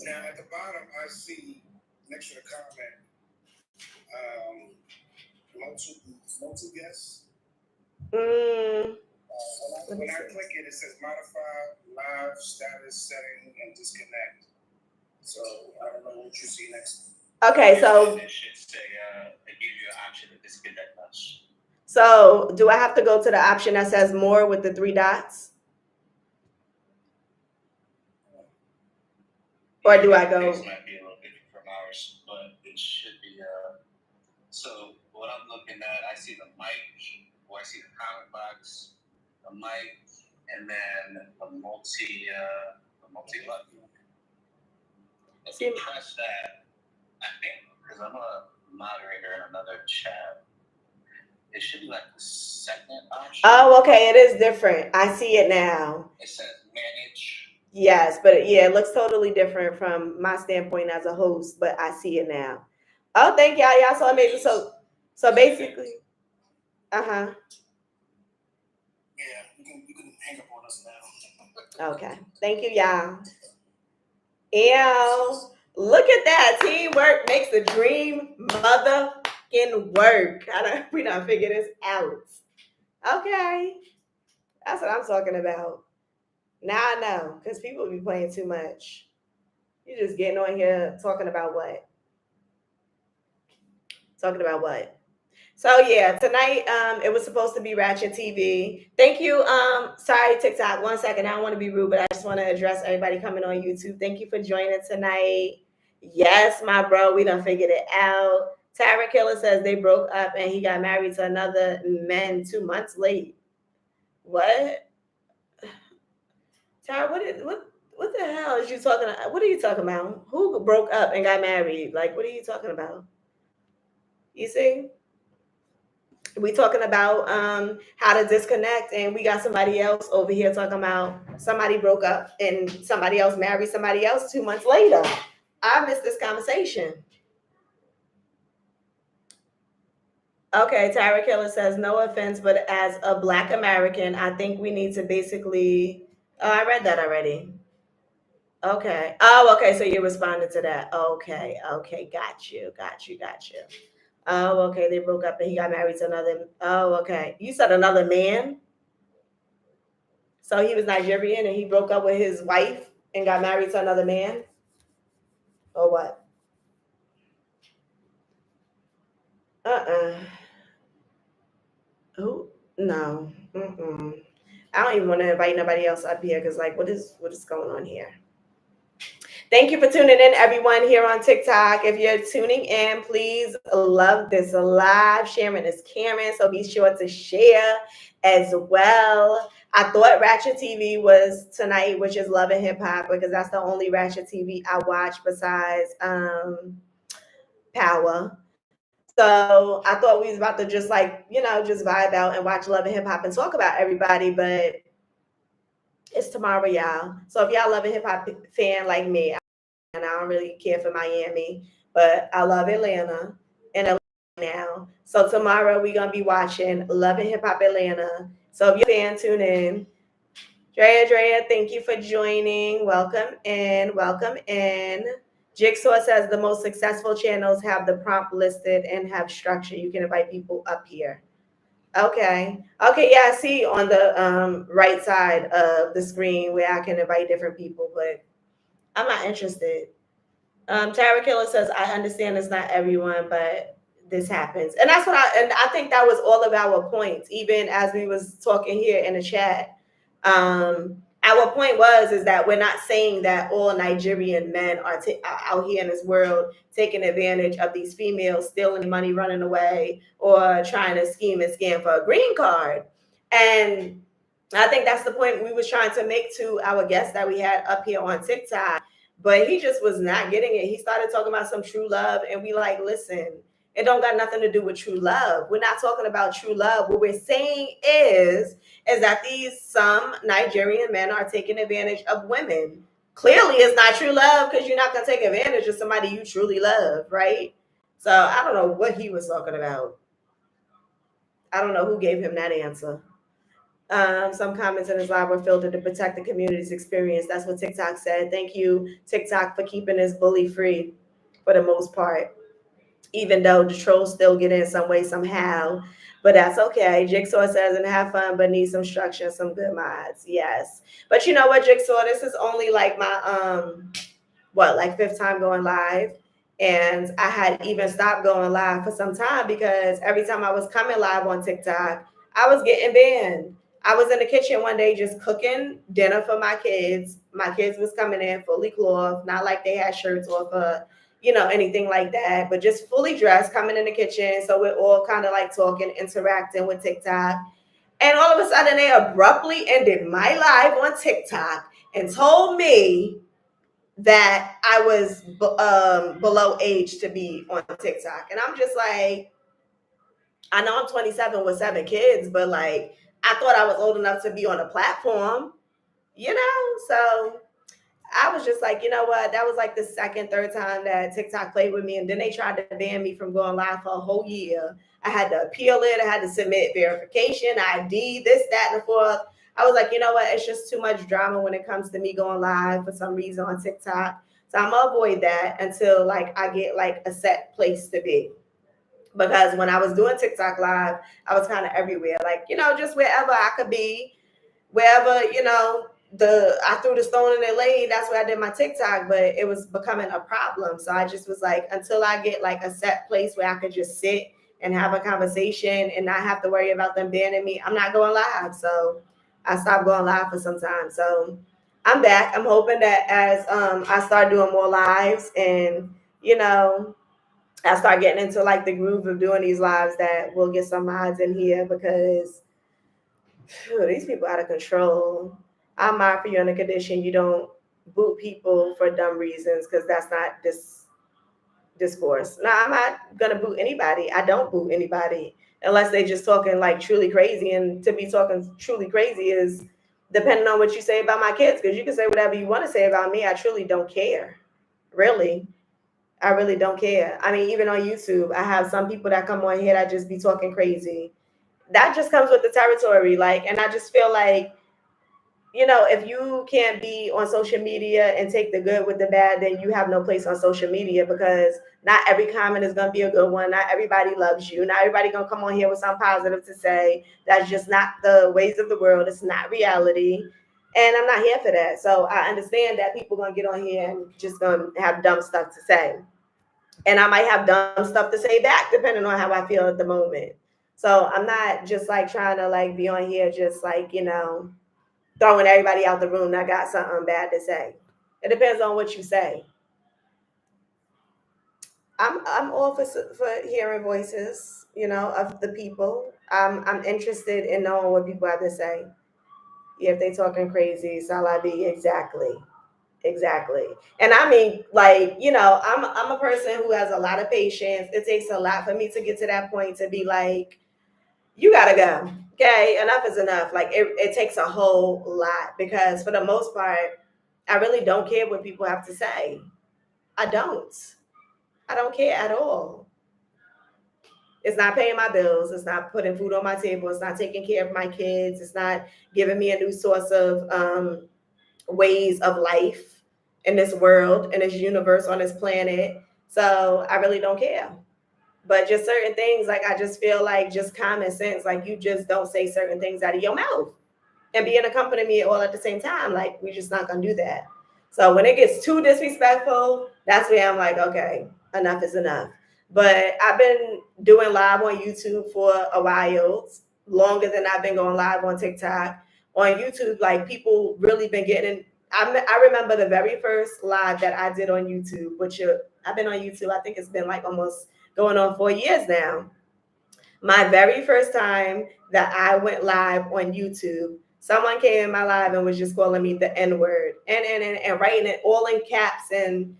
Now at the bottom, I see next to the comment, multi guests. When I click it, it says modify live status setting and disconnect. So I don't know what you see next. Okay, so it should say it gives you an option to disconnect us. So do I have to go to the option that says more with the three dots? Or do I go? This might be a little different from ours, but it should be. So what I'm looking at, I see the mic, or I see the comment box, the mic, and then the multi button. If you press that, I think because I'm a moderator in another chat, it should be like the second option. Oh, okay, it is different. I see it now. It says manage Yes, but yeah, it looks totally different from my standpoint as a host, but I see it now. Oh, thank y'all. Y'all so amazing. So basically, uh-huh. Yeah, you can hang up on us now. Okay. Thank you, y'all. Ew. Look at that. Teamwork makes the dream motherfucking work. We don't figure this out. Okay. That's what I'm talking about. Now I know, because people be playing too much. You just getting on here talking about what? Talking about what? So yeah, tonight it was supposed to be Ratchet TV. Thank you. Sorry, TikTok. 1 second. I don't want to be rude, but I just want to address everybody coming on YouTube. Thank you for joining tonight. Yes, my bro, we done figured it out. Tara Killer says they broke up and he got married to another man 2 months late. What? Tara, what the hell is you talking about? What are you talking about? Who broke up and got married? Like, what are you talking about? You see? We talking about how to disconnect, and we got somebody else over here talking about somebody broke up and somebody else married somebody else 2 months later. I missed this conversation. Okay, Tyra Killer says, no offense, but as a Black American, I think we need to basically. Oh, I read that already. Okay. Oh, okay. So you responded to that. Okay. Okay. Got you. Oh, okay. They broke up and he got married to another. Oh, okay. You said another man? So he was Nigerian and he broke up with his wife and got married to another man? Or what? Uh-uh. Who? No. Mm-mm. I don't even want to invite nobody else up here because, like, what is going on here? Thank you for tuning in, everyone, here on TikTok. If you're tuning in, please love this live. Sharing is caring, so be sure to share as well. I thought Ratchet TV was tonight, which is Love and Hip Hop, because that's the only Ratchet TV I watch besides Power. So I thought we was about to just just vibe out and watch Love and Hip Hop and talk about everybody, but it's tomorrow, y'all. So if y'all Love and Hip Hop fan like me, and I don't really care for Miami, but I love Atlanta and Atlanta now. So tomorrow we're gonna be watching Love and Hip Hop Atlanta. So if you're a fan, tune in. Drea, thank you for joining. Welcome in. Jigsaw says the most successful channels have the prompt listed and have structure. You can invite people up here. Okay. Yeah, I see on the right side of the screen where I can invite different people, but I'm not interested. Tara Killer says, I understand it's not everyone, but this happens. And that's what I think that was all of our points, even as we was talking here in the chat. Our point is that we're not saying that all Nigerian men are out here in this world taking advantage of these females, stealing money, running away, or trying to scheme and scam for a green card. And I think that's the point we was trying to make to our guest that we had up here on TikTok. But he just was not getting it. He started talking about some true love, and we like, listen, it don't got nothing to do with true love. We're not talking about true love. What we're saying is that some Nigerian men are taking advantage of women. Clearly, it's not true love because you're not gonna take advantage of somebody you truly love, right? So I don't know what he was talking about. I don't know who gave him that answer. Some comments in his live were filtered to protect the community's experience. That's what TikTok said. Thank you, TikTok, for keeping this bully free for the most part, even though the trolls still get in some way, somehow. But that's okay. Jigsaw says, and have fun, but need some structure, some good mods. Yes. But you know what, Jigsaw? This is only like my, fifth time going live. And I had even stopped going live for some time because every time I was coming live on TikTok, I was getting banned. I was in the kitchen one day just cooking dinner for my kids. My kids was coming in fully clothed, not like they had shirts off anything like that, but just fully dressed, coming in the kitchen. So we're all kind of like talking, interacting with TikTok. And all of a sudden they abruptly ended my live on TikTok and told me that I was below age to be on TikTok. And I'm just like, I know I'm 27 with 7 kids, but like, I thought I was old enough to be on a platform, So I was just like, you know what? That was like the second, third time that TikTok played with me. And then they tried to ban me from going live for a whole year. I had to appeal it. I had to submit verification, ID, this, that, and the fourth. I was like, you know what? It's just too much drama when it comes to me going live for some reason on TikTok. So I'm gonna avoid that until like I get like a set place to be. Because when I was doing TikTok live, I was kind of everywhere, like, you know, just wherever I could be, wherever, you know, I threw the stone in their lane, that's where I did my TikTok, but it was becoming a problem. So I just was like, until I get like a set place where I could just sit and have a conversation and not have to worry about them banning me, I'm not going live. So I stopped going live for some time. So I'm back. I'm hoping that as I start doing more lives and, you know, I start getting into like the groove of doing these lives, that we'll get some mods in here, because these people out of control. I'm out for you on the condition you don't boot people for dumb reasons, because that's not this discourse. No, I'm not gonna boot anybody. I don't boot anybody unless they just talking like truly crazy. And to be talking truly crazy is depending on what you say about my kids, because you can say whatever you want to say about me. I truly don't care. Really. I really don't care. I mean, even on YouTube, I have some people that come on here that just be talking crazy. That just comes with the territory. Like, and I just feel like, you know, if you can't be on social media and take the good with the bad, then you have no place on social media, because not every comment is going to be a good one. Not everybody loves you. Not everybody going to come on here with something positive to say. That's just not the ways of the world. It's not reality. And I'm not here for that. So I understand that people going to get on here and just going to have dumb stuff to say. And I might have dumb stuff to say back, depending on how I feel at the moment. So I'm not just like trying to like be on here just like, you know, throwing everybody out the room that got something bad to say. It depends on what you say. I'm all for hearing voices, you know, of the people. I'm interested in knowing what people have to say. Yeah, if they talking crazy, Salabi, exactly. And I mean, like, you know, I'm a person who has a lot of patience. It takes a lot for me to get to that point to be like, you gotta go. Okay, enough is enough. Like it takes a whole lot, because for the most part, I really don't care what people have to say. I don't. I don't care at all. It's not paying my bills. It's not putting food on my table. It's not taking care of my kids. It's not giving me a new source of ways of life in this world, in this universe, on this planet. So I really don't care. But just certain things, like I just feel like just common sense, like you just don't say certain things out of your mouth and be in a company of me all at the same time. Like we're just not gonna do that. So when it gets too disrespectful, that's where I'm like, okay, enough is enough. But I've been doing live on YouTube for a while, longer than I've been going live on TikTok. On YouTube, like people really been getting. I remember the very first live that I did on YouTube, which I've been on YouTube. I think it's been like almost going on 4 years now. My very first time that I went live on YouTube, someone came in my live and was just calling me the N word and writing it all in caps, and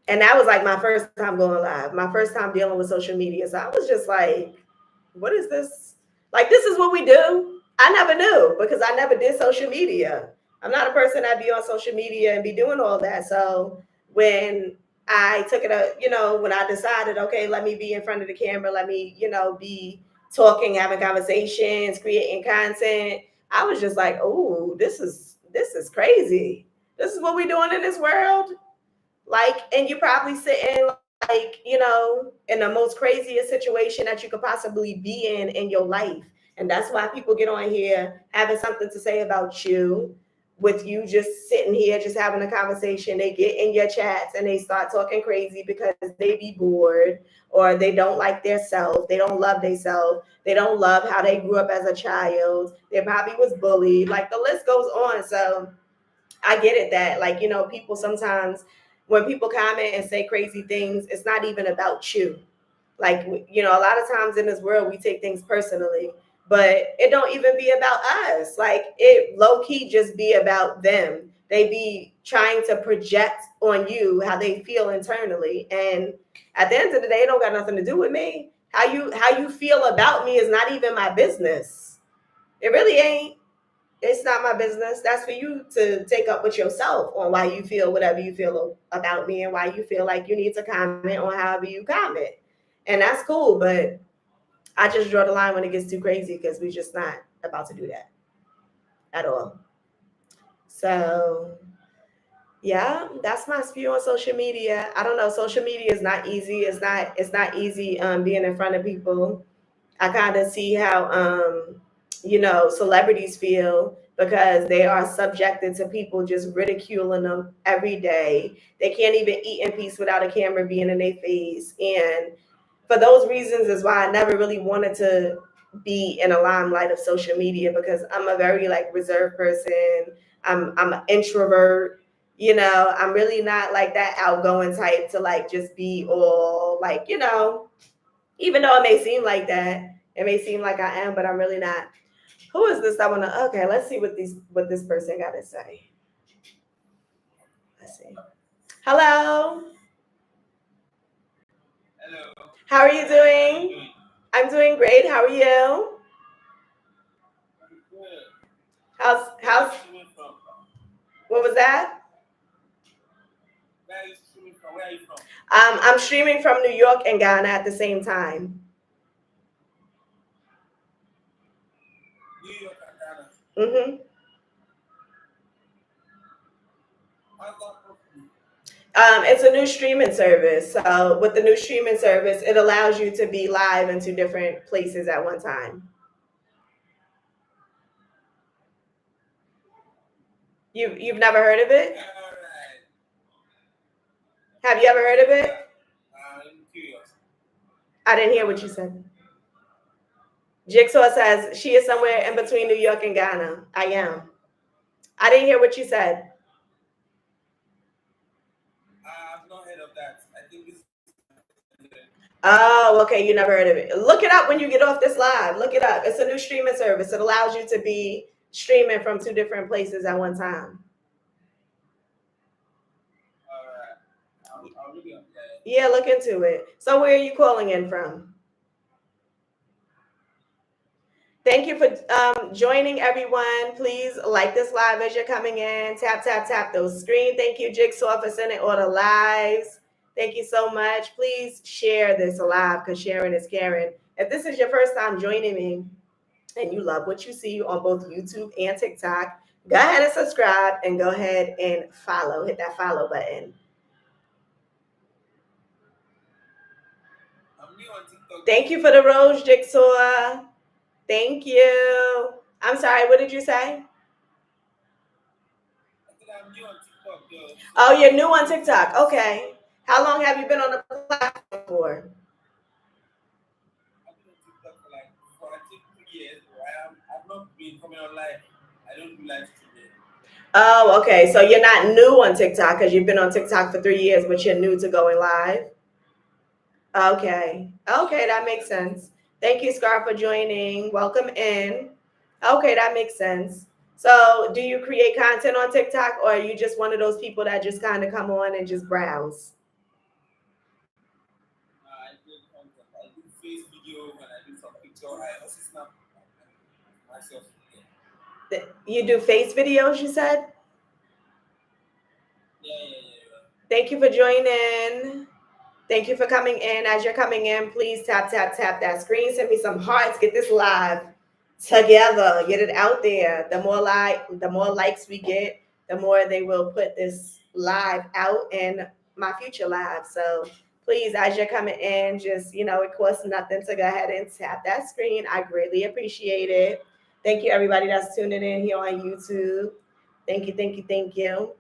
that was like my first time going live, my first time dealing with social media. So I was just like, what is this? Like, this is what we do? I never knew, because I never did social media. I'm not a person that be on social media and be doing all that. So when I took it, you know, when I decided, okay, let me be in front of the camera, let me, you know, be talking, having conversations, creating content, I was just like, oh, this is crazy. This is what we're doing in this world. Like, and you're probably sitting like, you know, in the most craziest situation that you could possibly be in your life. And that's why people get on here having something to say about you, with you just sitting here, just having a conversation. They get in your chats and they start talking crazy because they be bored, or they don't like their self. They don't love themselves. They don't love how they grew up as a child. They probably was bullied. Like the list goes on. So I get it that, like, you know, people sometimes, when people comment and say crazy things, it's not even about you. Like, you know, a lot of times in this world, we take things personally, but it don't even be about us. Like, it low key just be about them. They be trying to project on you how they feel internally. And at the end of the day, it don't got nothing to do with me. How you feel about me is not even my business. It really ain't. It's not my business. That's for you to take up with yourself on why you feel whatever you feel about me and why you feel like you need to comment on however you comment. And that's cool, but I just draw the line when it gets too crazy because we're just not about to do that at all. So yeah, that's my spew on social media. I don't know. Social media is not easy. It's not easy being in front of people. I kind of see how celebrities feel because they are subjected to people just ridiculing them every day. They can't even eat in peace without a camera being in their face. And for those reasons is why I never really wanted to be in a limelight of social media because I'm a very like reserved person. I'm an introvert. I'm really not like that outgoing type to like just be all like, even though it may seem like that, it may seem like I am, but I'm really not. Who is this? Okay, let's see what this person got to say. Let's see. Hello. Hello. How are you doing? I'm doing great. How are you? How's what was that? Where are you streaming from? Where are you from? I'm streaming from New York and Ghana at the same time. New York and Ghana. Mm-hmm. How's that? It's a new streaming service. So with the new streaming service, it allows you to be live in 2 different places at one time. You've never heard of it? All right. Have you ever heard of it? I'm curious. I didn't hear what you said. Jigsaw says she is somewhere in between New York and Ghana. I am. I didn't hear what you said. I've not heard of that. I think this. Oh, okay. You never heard of it. Look it up when you get off this live. Look it up. It's a new streaming service. It allows you to be streaming from 2 different places at one time. All right. I'll look it up. Yeah, look into it. So where are you calling in from? Thank you for joining, everyone. Please like this live as you're coming in. Tap, tap, tap those screen. Thank you, Jigsaw, for sending all the lives. Thank you so much. Please share this live because sharing is caring. If this is your first time joining me and you love what you see on both YouTube and TikTok, go ahead and subscribe and go ahead and follow. Hit that follow button. I'm new on TikTok. Thank you for the rose, Jigsaw. Thank you. I'm sorry, what did you say? I think I'm new on TikTok, girl. Oh, you're new on TikTok. Okay. How long have you been on the platform for? I've been on TikTok for I think 2 years. I've not been coming on live. I don't do live streaming. Oh, okay. So you're not new on TikTok because you've been on TikTok for 3 years, but you're new to going live? Okay. Okay, that makes sense. Thank you, Scar, for joining. Welcome in. Okay, that makes sense. So do you create content on TikTok or are you just one of those people that just kind of come on and just browse? I do content. I do face video when I do some picture. I also snap myself. You do face videos, you said? Yeah. Thank you for joining. Thank you for coming in. As you're coming in, please tap, tap, tap that screen. Send me some hearts. Get this live together. Get it out there. The more likes we get, the more they will put this live out in my future live. So please, as you're coming in, just, it costs nothing to go ahead and tap that screen. I greatly appreciate it. Thank you, everybody that's tuning in here on YouTube. Thank you, thank you, thank you.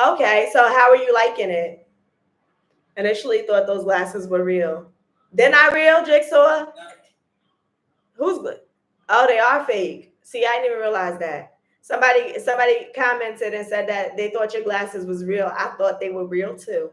Okay, so how are you liking it? Initially thought those glasses were real. They're not real, Jigsaw? Who's good? Oh, they are fake. See, I didn't even realize that. Somebody commented and said that they thought your glasses was real. I thought they were real too.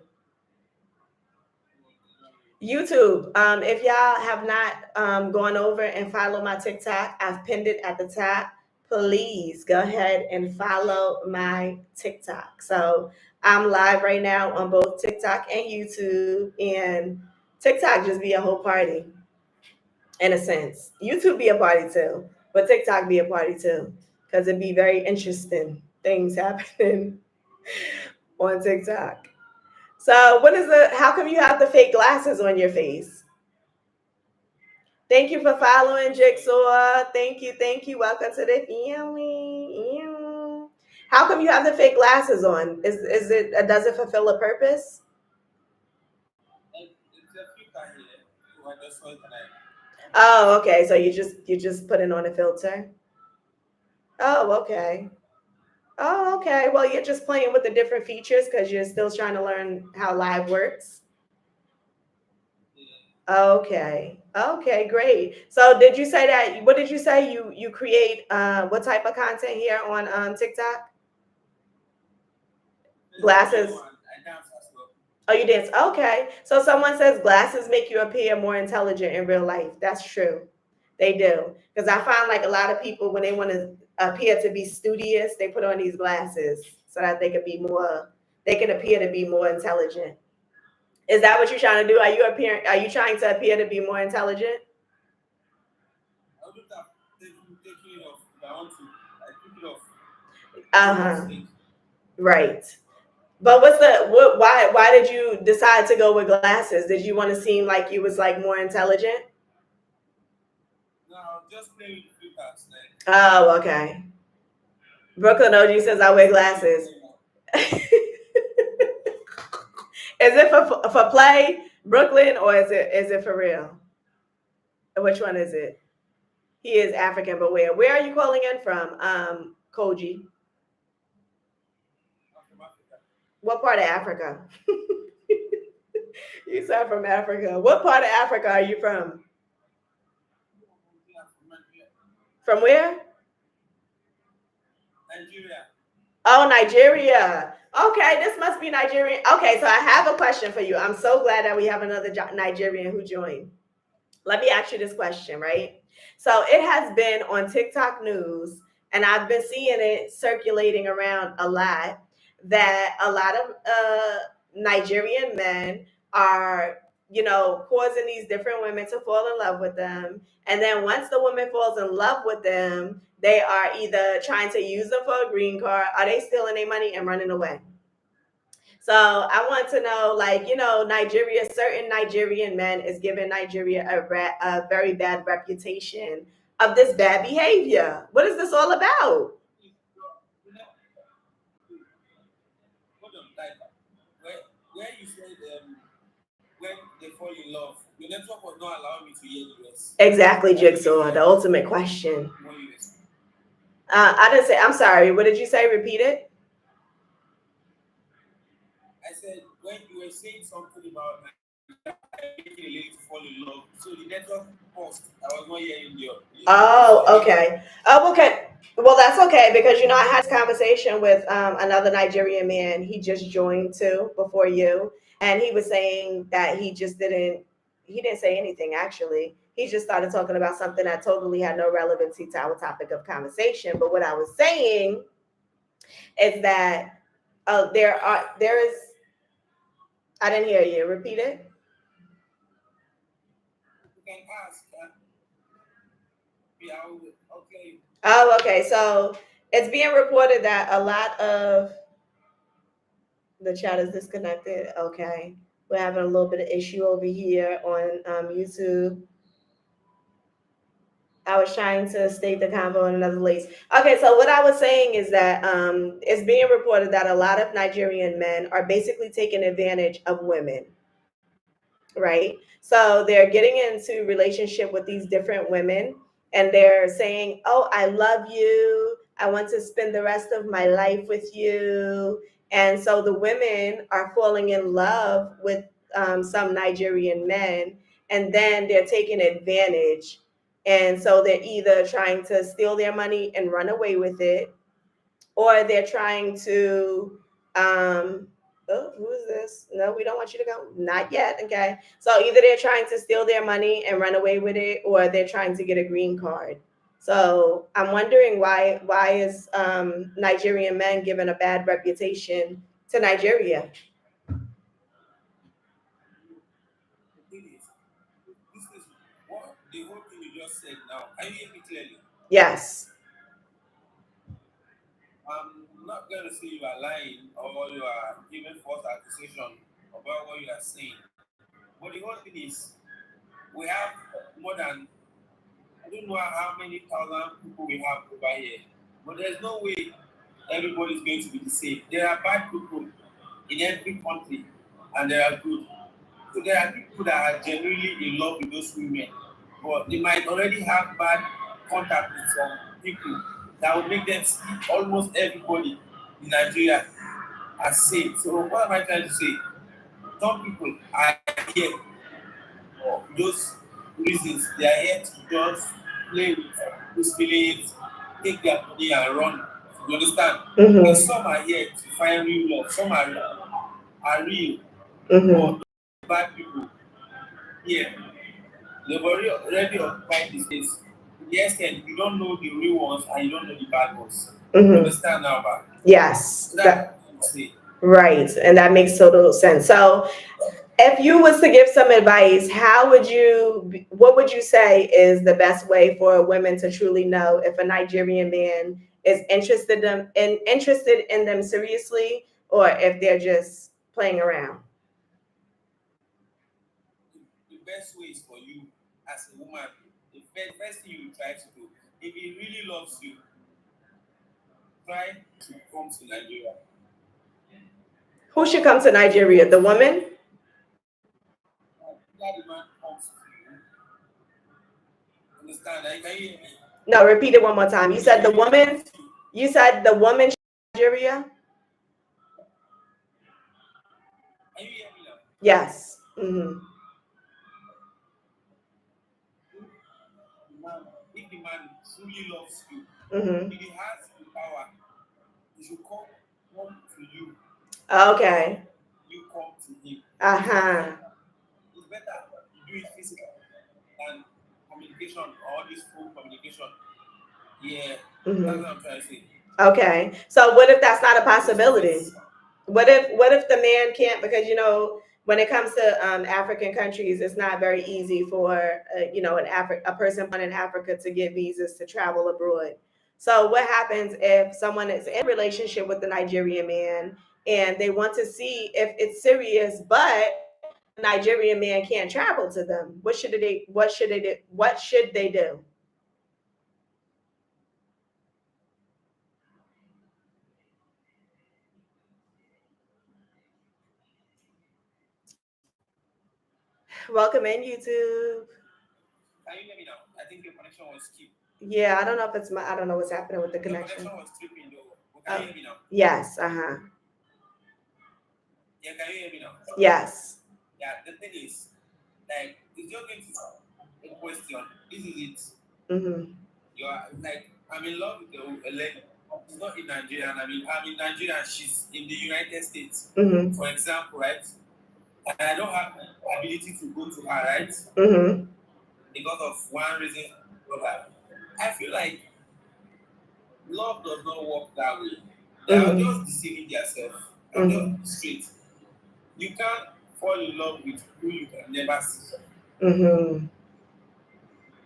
YouTube, if y'all have not gone over and follow my TikTok, I've pinned it at the top. Please go ahead and follow my TikTok. So I'm live right now on both TikTok and YouTube, and TikTok just be a whole party in a sense. YouTube be a party too, but TikTok be a party too. because it'd be very interesting things happening on TikTok. So how come you have the fake glasses on your face? Thank you for following, Jigsaw. Thank you. Welcome to the family. How come you have the fake glasses on? Does it fulfill a purpose? It's a filter here. So I just saw it and Oh, okay. So you just putting on a filter. Oh, okay. Oh, okay. Well, you're just playing with the different features because you're still trying to learn how live works. Okay. Okay, great. So did you say that what did you say you create what type of content here on TikTok? Glasses. I dance as well. Oh, you dance. Okay. So someone says glasses make you appear more intelligent in real life. That's true. They do. Because I find like a lot of people when they want to appear to be studious, they put on these glasses so that they can appear to be more intelligent. Is that what you're trying to do? Are you trying to appear to be more intelligent? I would have taken it off if I want to. I took it off. Uh-huh. Right. But why did you decide to go with glasses? Did you want to seem like you was like more intelligent? No, just playing with filters. Oh, okay. Brooklyn OG says I wear glasses. Is it for play, Brooklyn, or is it for real? Which one is it? He is African, but where? Where are you calling in from, Koji? What part of Africa? You said from Africa. What part of Africa are you from? From where? Nigeria. Oh, Nigeria. Okay, this must be Nigerian. Okay, so I have a question for you. I'm so glad that we have another Nigerian who joined. Let me ask you this question, right? So it has been on TikTok news, and I've been seeing it circulating around a lot, that a lot of Nigerian men are, causing these different women to fall in love with them. And then once the woman falls in love with them, they are either trying to use them for a green card, are they stealing their money and running away? So I want to know, like, Nigeria, certain Nigerian men is giving Nigeria a very bad reputation of this bad behavior. What is this all about? Where you said when they fall in love, the network was not allowing me to hear the rest. Exactly, Jigsaw, the ultimate question. I didn't say, I'm sorry, what did you say? Repeat it. I said, when you were saying something about making a lady to fall in love, so the network paused. I was not hearing you. Oh, okay. Oh, okay. Well, that's okay because I had this conversation with another Nigerian man. He just joined too before you, and he was saying that he didn't say anything actually. He just started talking about something that totally had no relevancy to our topic of conversation. But what I was saying is that there is. I didn't hear you. Repeat it. You can ask. Okay. Oh, okay. So it's being reported that a lot of the chat is disconnected. Okay. We're having a little bit of issue over here on YouTube. I was trying to state the convo in another place. Okay, so what I was saying is that it's being reported that a lot of Nigerian men are basically taking advantage of women, right? So they're getting into relationship with these different women, and they're saying, "Oh, I love you. I want to spend the rest of my life with you." And so the women are falling in love with some Nigerian men, and then they're taking advantage. And so they're either trying to steal their money and run away with it, or they're trying to oh, who is this? No, we don't want you to go. Not yet. Okay. So either they're trying to steal their money and run away with it, or they're trying to get a green card. So I'm wondering why is Nigerian men given a bad reputation to Nigeria? This is what the whole thing you just said now. Can you hear me clearly? Yes. I'm not going to say you are lying or you are giving false accusation about what you are saying. But the whole thing is, we have more than, I don't know how many thousand people we have over here. But there's no way everybody is going to be the same. There are bad people in every country, and there are good. So there are people that are genuinely in love with those women, but they might already have bad contact with some people that will make them see almost everybody in Nigeria as same. So what am I trying to say? Some people are here for those reasons. They are here to just play with those feelings, take their money and run. You understand? Mm-hmm. And some are here to find real love. Some are real. Mm-hmm. But bad people here, they've already occupied the space. To the extent you don't know the real ones and you don't know the bad ones. Mm-hmm. You understand now, man? Yes. So that's what I'm saying. Right. And that makes total sense. So if you was to give some advice, what would you say is the best way for women to truly know if a Nigerian man is interested in them seriously, or if they're just playing around? The best way is for you as a woman, the first thing you try to do, if he really loves you, try to come to Nigeria. Who should come to Nigeria? The woman? That the man comes to you. Understand? Can you hear me? No, repeat it one more time. You said the woman. You said the woman Nigeria. Can you hear me now? Yes. Mm-hmm. If the man truly loves you, Mm-hmm. if he has the power, he should come to you. Okay. You come to him. Uh-huh. It's better to do it physical than communication or this phone communication. Yeah, Mm-hmm. that's what I'm trying to say. Okay. So what if that's not a possibility? What if the man can't, because when it comes to African countries, it's not very easy for a person born in Africa to get visas to travel abroad. So what happens if someone is in a relationship with the Nigerian man and they want to see if it's serious, but the Nigerian man can't travel to them? What should they do? Welcome in, YouTube. Can you hear me now? I think your connection was skipped. Yeah, I don't know if it's I don't know what's happening with the Your connection. connection was tripping though. Can you hear me now? Yes, uh-huh. Yeah, can you hear me now? Yes. Yeah, the thing is, like, it's just going to a question. This is it. Mm-hmm. You are like, I'm in love with a lady. She's not in Nigeria, and I'm in Nigeria, and she's in the United States. Mm-hmm. For example, right? And I don't have the ability to go to her, right? Mm-hmm. Because of one reason or another. I feel like love does not work that way. They are just deceiving themselves. I'm just straight. You can't fall in love with who you can never see. Mm-hmm.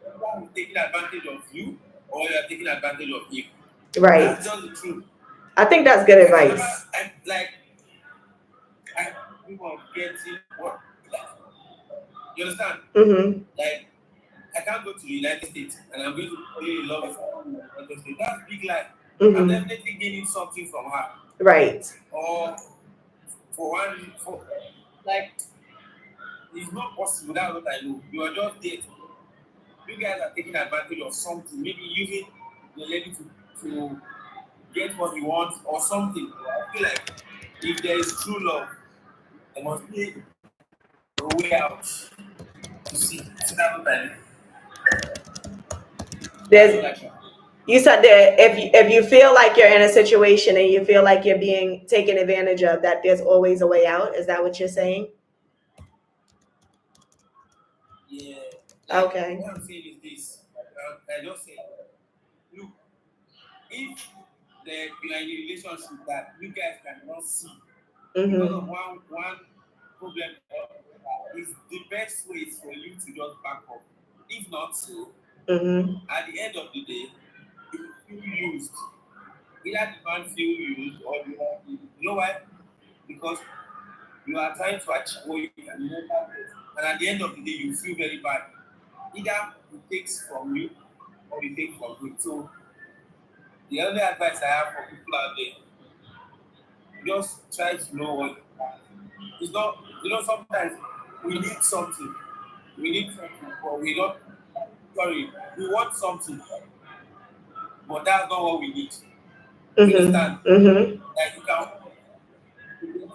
Someone is taking advantage of you, or you are taking advantage of him. Right. That's just the truth. I think that's good advice. We were getting what? Like, you understand? Mm-hmm. Like, I can't go to the United States and I'm going to be in love with someone. That's a big lie. Mm-hmm. I'm definitely gaining something from her. Right. Or for one reason, like, it's not possible. That's what I know. You are just there. You guys are taking advantage of something. Maybe using the lady to get what you want or something. I feel like if there is true love, there must be a way out to see. So that's what I know. You said that if you feel like you're in a situation and you feel like you're being taken advantage of, that there's always a way out. Is that what you're saying? Yeah. Okay. What I'm saying is this. I just say, look, if you are in a relationship that you guys cannot see because of one problem, is the best way is for you to just back up. If not so, at the end of the day, you feel used. either the man feel used or the man feel. You know why? Because you are trying to achieve what you can never get. And at the end of the day, you feel very bad. Either he takes from you or you take from him. So the only advice I have for people out there, just try to know what you want. It's not, sometimes we need something. We need something, but we don't, sorry, we want something, but that's not what we need. You understand? Mm-hmm. Like you can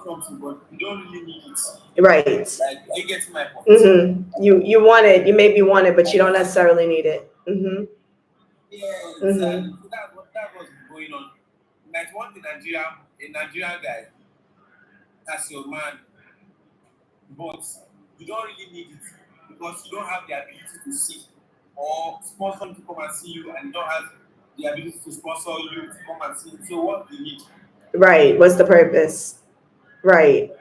want something, but you don't really need it. Right. Like, are you getting my point? Mm-hmm. You want it, you maybe want it, but you don't necessarily need it. Mm-hmm. Yeah, exactly. So that's what's going on. Like one thing a Nigerian guy as your man, but you don't really need it because you don't have the ability to see or sponsor him to come and see you, and you don't have the ability to sponsor you to come and see you. So what do you need? Right. What's the purpose? Right.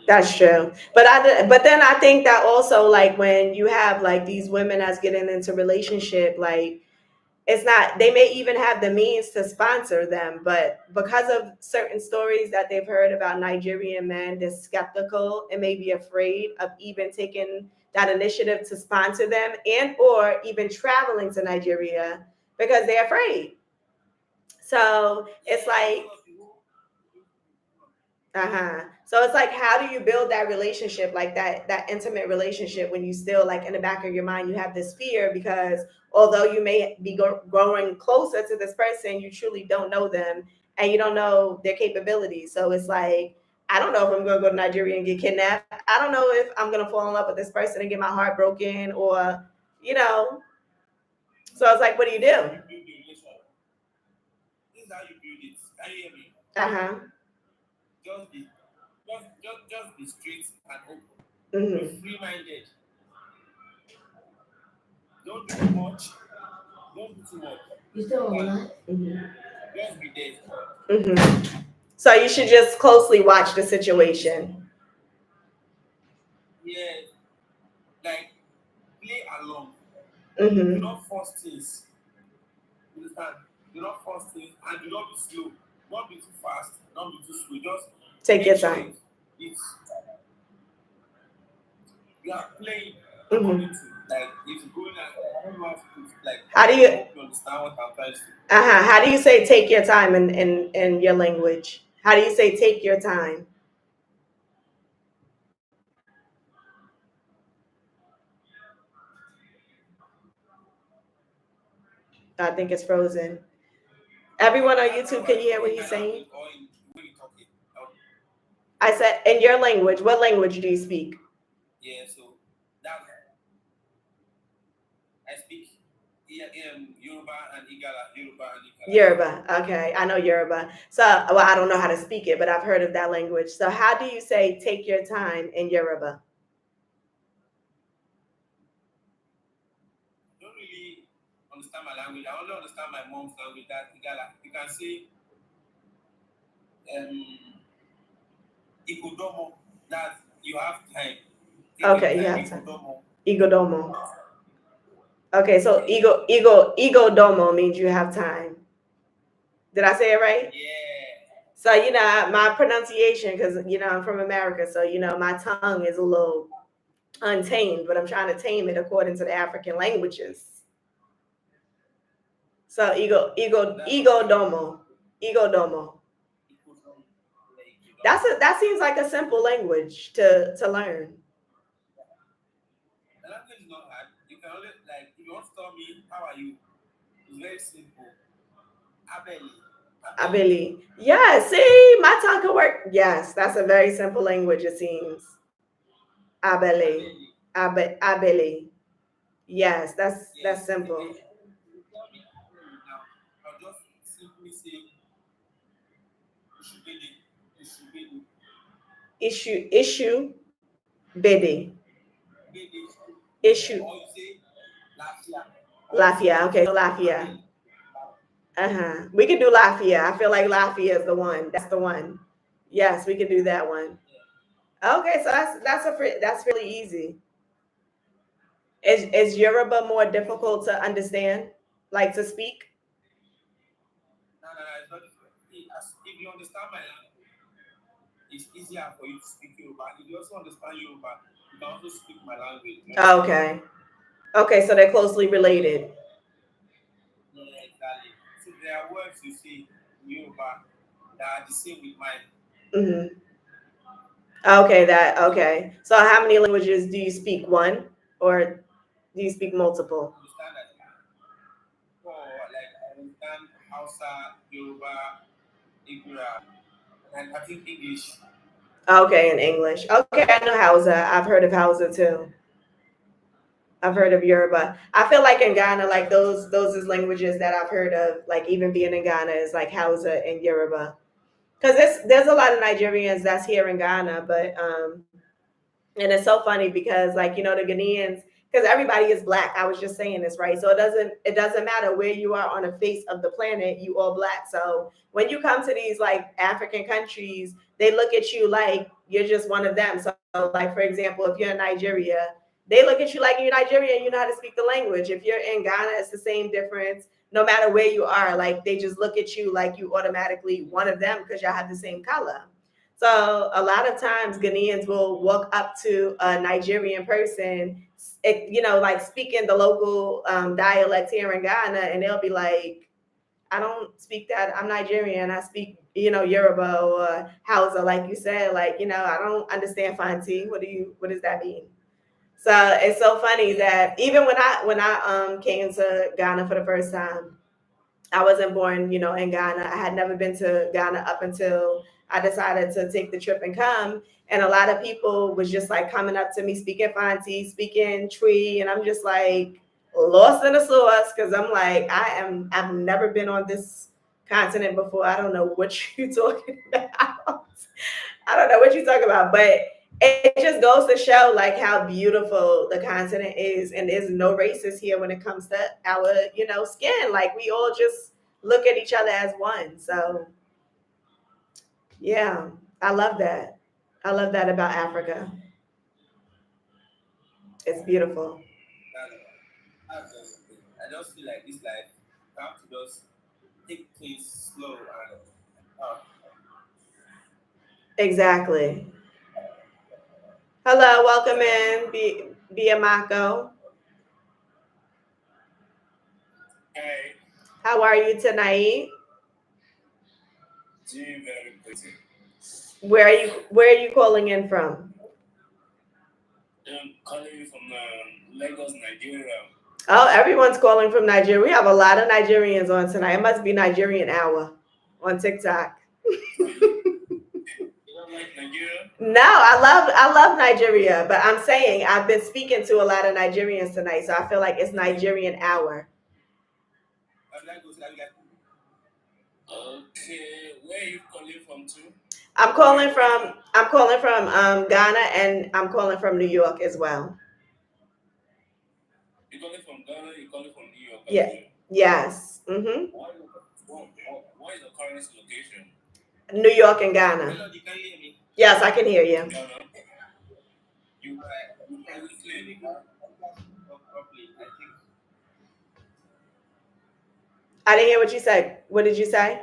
That's true. But then I think that also, like, when you have like these women that's getting into relationship, like, it's not, they may even have the means to sponsor them, but because of certain stories that they've heard about Nigerian men, they're skeptical and may be afraid of even taking that initiative to sponsor them and or even traveling to Nigeria because they're afraid. So it's like, so it's like, how do you build that relationship, like that intimate relationship, when you still, like, in the back of your mind, you have this fear because although you may be growing closer to this person, you truly don't know them and you don't know their capabilities. So it's like, I don't know if I'm going to go to Nigeria and get kidnapped. I don't know if I'm going to fall in love with this person and get my heart broken, or, you know. So it's like, what do you do? This is how you build it. Can you hear me? Just be straight and open. Mm-hmm. Be free-minded. Don't do too much. Don't do too much. You still on that? Mm-hmm. Just be there. Mm-hmm. So you should just closely watch the situation. Yeah, like play along. Mm-hmm. Do not force things. Understand? Do not force things and do not be slow. Don't be too fast. Don't be too slow. Just take your time. You are playing according to, like, it's going at, I don't know how to put it, like, how do you understand what I'm trying to say? How do you say take your time in your language? How do you say take your time? I think it's frozen. Everyone on YouTube, can you hear what he's saying? I said, in your language, what language do you speak? Yeah, so that I speak Yoruba and Igala. Yoruba. Okay, I know Yoruba. So, well, I don't know how to speak it, but I've heard of that language. So, how do you say take your time in Yoruba? I don't really understand my language. I only understand my mom's language, that Igala. You can say Igudomo, that you have time. Okay, you have time. Igodomo. Okay, so ego domo means you have time. Did I say it right? Yeah. So, my pronunciation, because, I'm from America, so, my tongue is a little untamed, but I'm trying to tame it according to the African languages. So, ego domo. That seems like a simple language to learn. The language is not hard. You can only, like, if you want to tell me how are you, it's very simple. Abeli. Yeah, see, my tongue can work. Yes, that's a very simple language, it seems. Abeli. Abeli. Yes, that's simple. Now, I'll just simply say Issue bidi. Issue. Or you say Lafia. Okay, so Lafia. We can do Lafia. I feel like Lafia is the one. That's the one. Yes, we can do that one. Okay, so that's really easy. Is Yoruba more difficult to understand, like to speak? No, it's not difficult. If you understand my language, it's easier for you to speak Yoruba. If you also understand Yoruba, you can also speak my language. Okay. Okay, so they're closely related. Yeah, exactly. So there are words you see in Yoruba that are the same with mine. Mm-hmm. Okay. So how many languages do you speak? One, or do you speak multiple? I understand that. For like I understand Hausa, Yoruba, Igura, and I think English. Okay, in English. Okay, I know Hausa. I've heard of Hausa too. I've heard of Yoruba. I feel like in Ghana, like those is languages that I've heard of. Like even being in Ghana is like Hausa and Yoruba. Because there's a lot of Nigerians that's here in Ghana, but and it's so funny because like the Ghanaians, because everybody is black. I was just saying this, right? So it doesn't matter where you are on the face of the planet, you all black. So when you come to these like African countries, they look at you like you're just one of them. So like for example, if you're in Nigeria, they look at you like you're Nigerian and you know how to speak the language. If you're in Ghana, it's the same difference. No matter where you are, like they just look at you like you automatically one of them because y'all have the same color. So a lot of times Ghanaians will walk up to a Nigerian person, like speaking the local dialect here in Ghana, and they'll be like, I don't speak that. I'm Nigerian. I speak, Yoruba or Hausa, like you said. Like, I don't understand Fanti. What does that mean? So it's so funny that even when I came to Ghana for the first time, I wasn't born, in Ghana. I had never been to Ghana up until I decided to take the trip and come. And a lot of people was just like coming up to me speaking Fanti, speaking Tree, and I'm just like lost in the sauce because I'm like, I've never been on this continent before. I don't know what you talking about. I don't know what you talking about, but it just goes to show like how beautiful the continent is, and there's no races here when it comes to our, skin. Like we all just look at each other as one. So yeah, I love that. I love that about Africa. It's beautiful. I just feel like this life, you have to just take things slow and Exactly. Hello, welcome in, Biamako. Hey, How are you tonight? doing very pretty. Where are you calling in from? I'm calling you from Lagos, Nigeria. Oh, everyone's calling from Nigeria. We have a lot of Nigerians on tonight. It must be Nigerian hour on TikTok. You don't like Nigeria? No, I love Nigeria, but I'm saying I've been speaking to a lot of Nigerians tonight, so I feel like it's Nigerian hour. Okay, where are you calling from too? I'm calling from Ghana, and I'm calling from New York as well. You're calling from Ghana, you're calling from New York. Yeah. Yes. What is the current location? New York and Ghana. Hello, you can hear me? Yes, I can hear you. Ghana. You can clearly properly, I think. I didn't hear what you said. What did you say?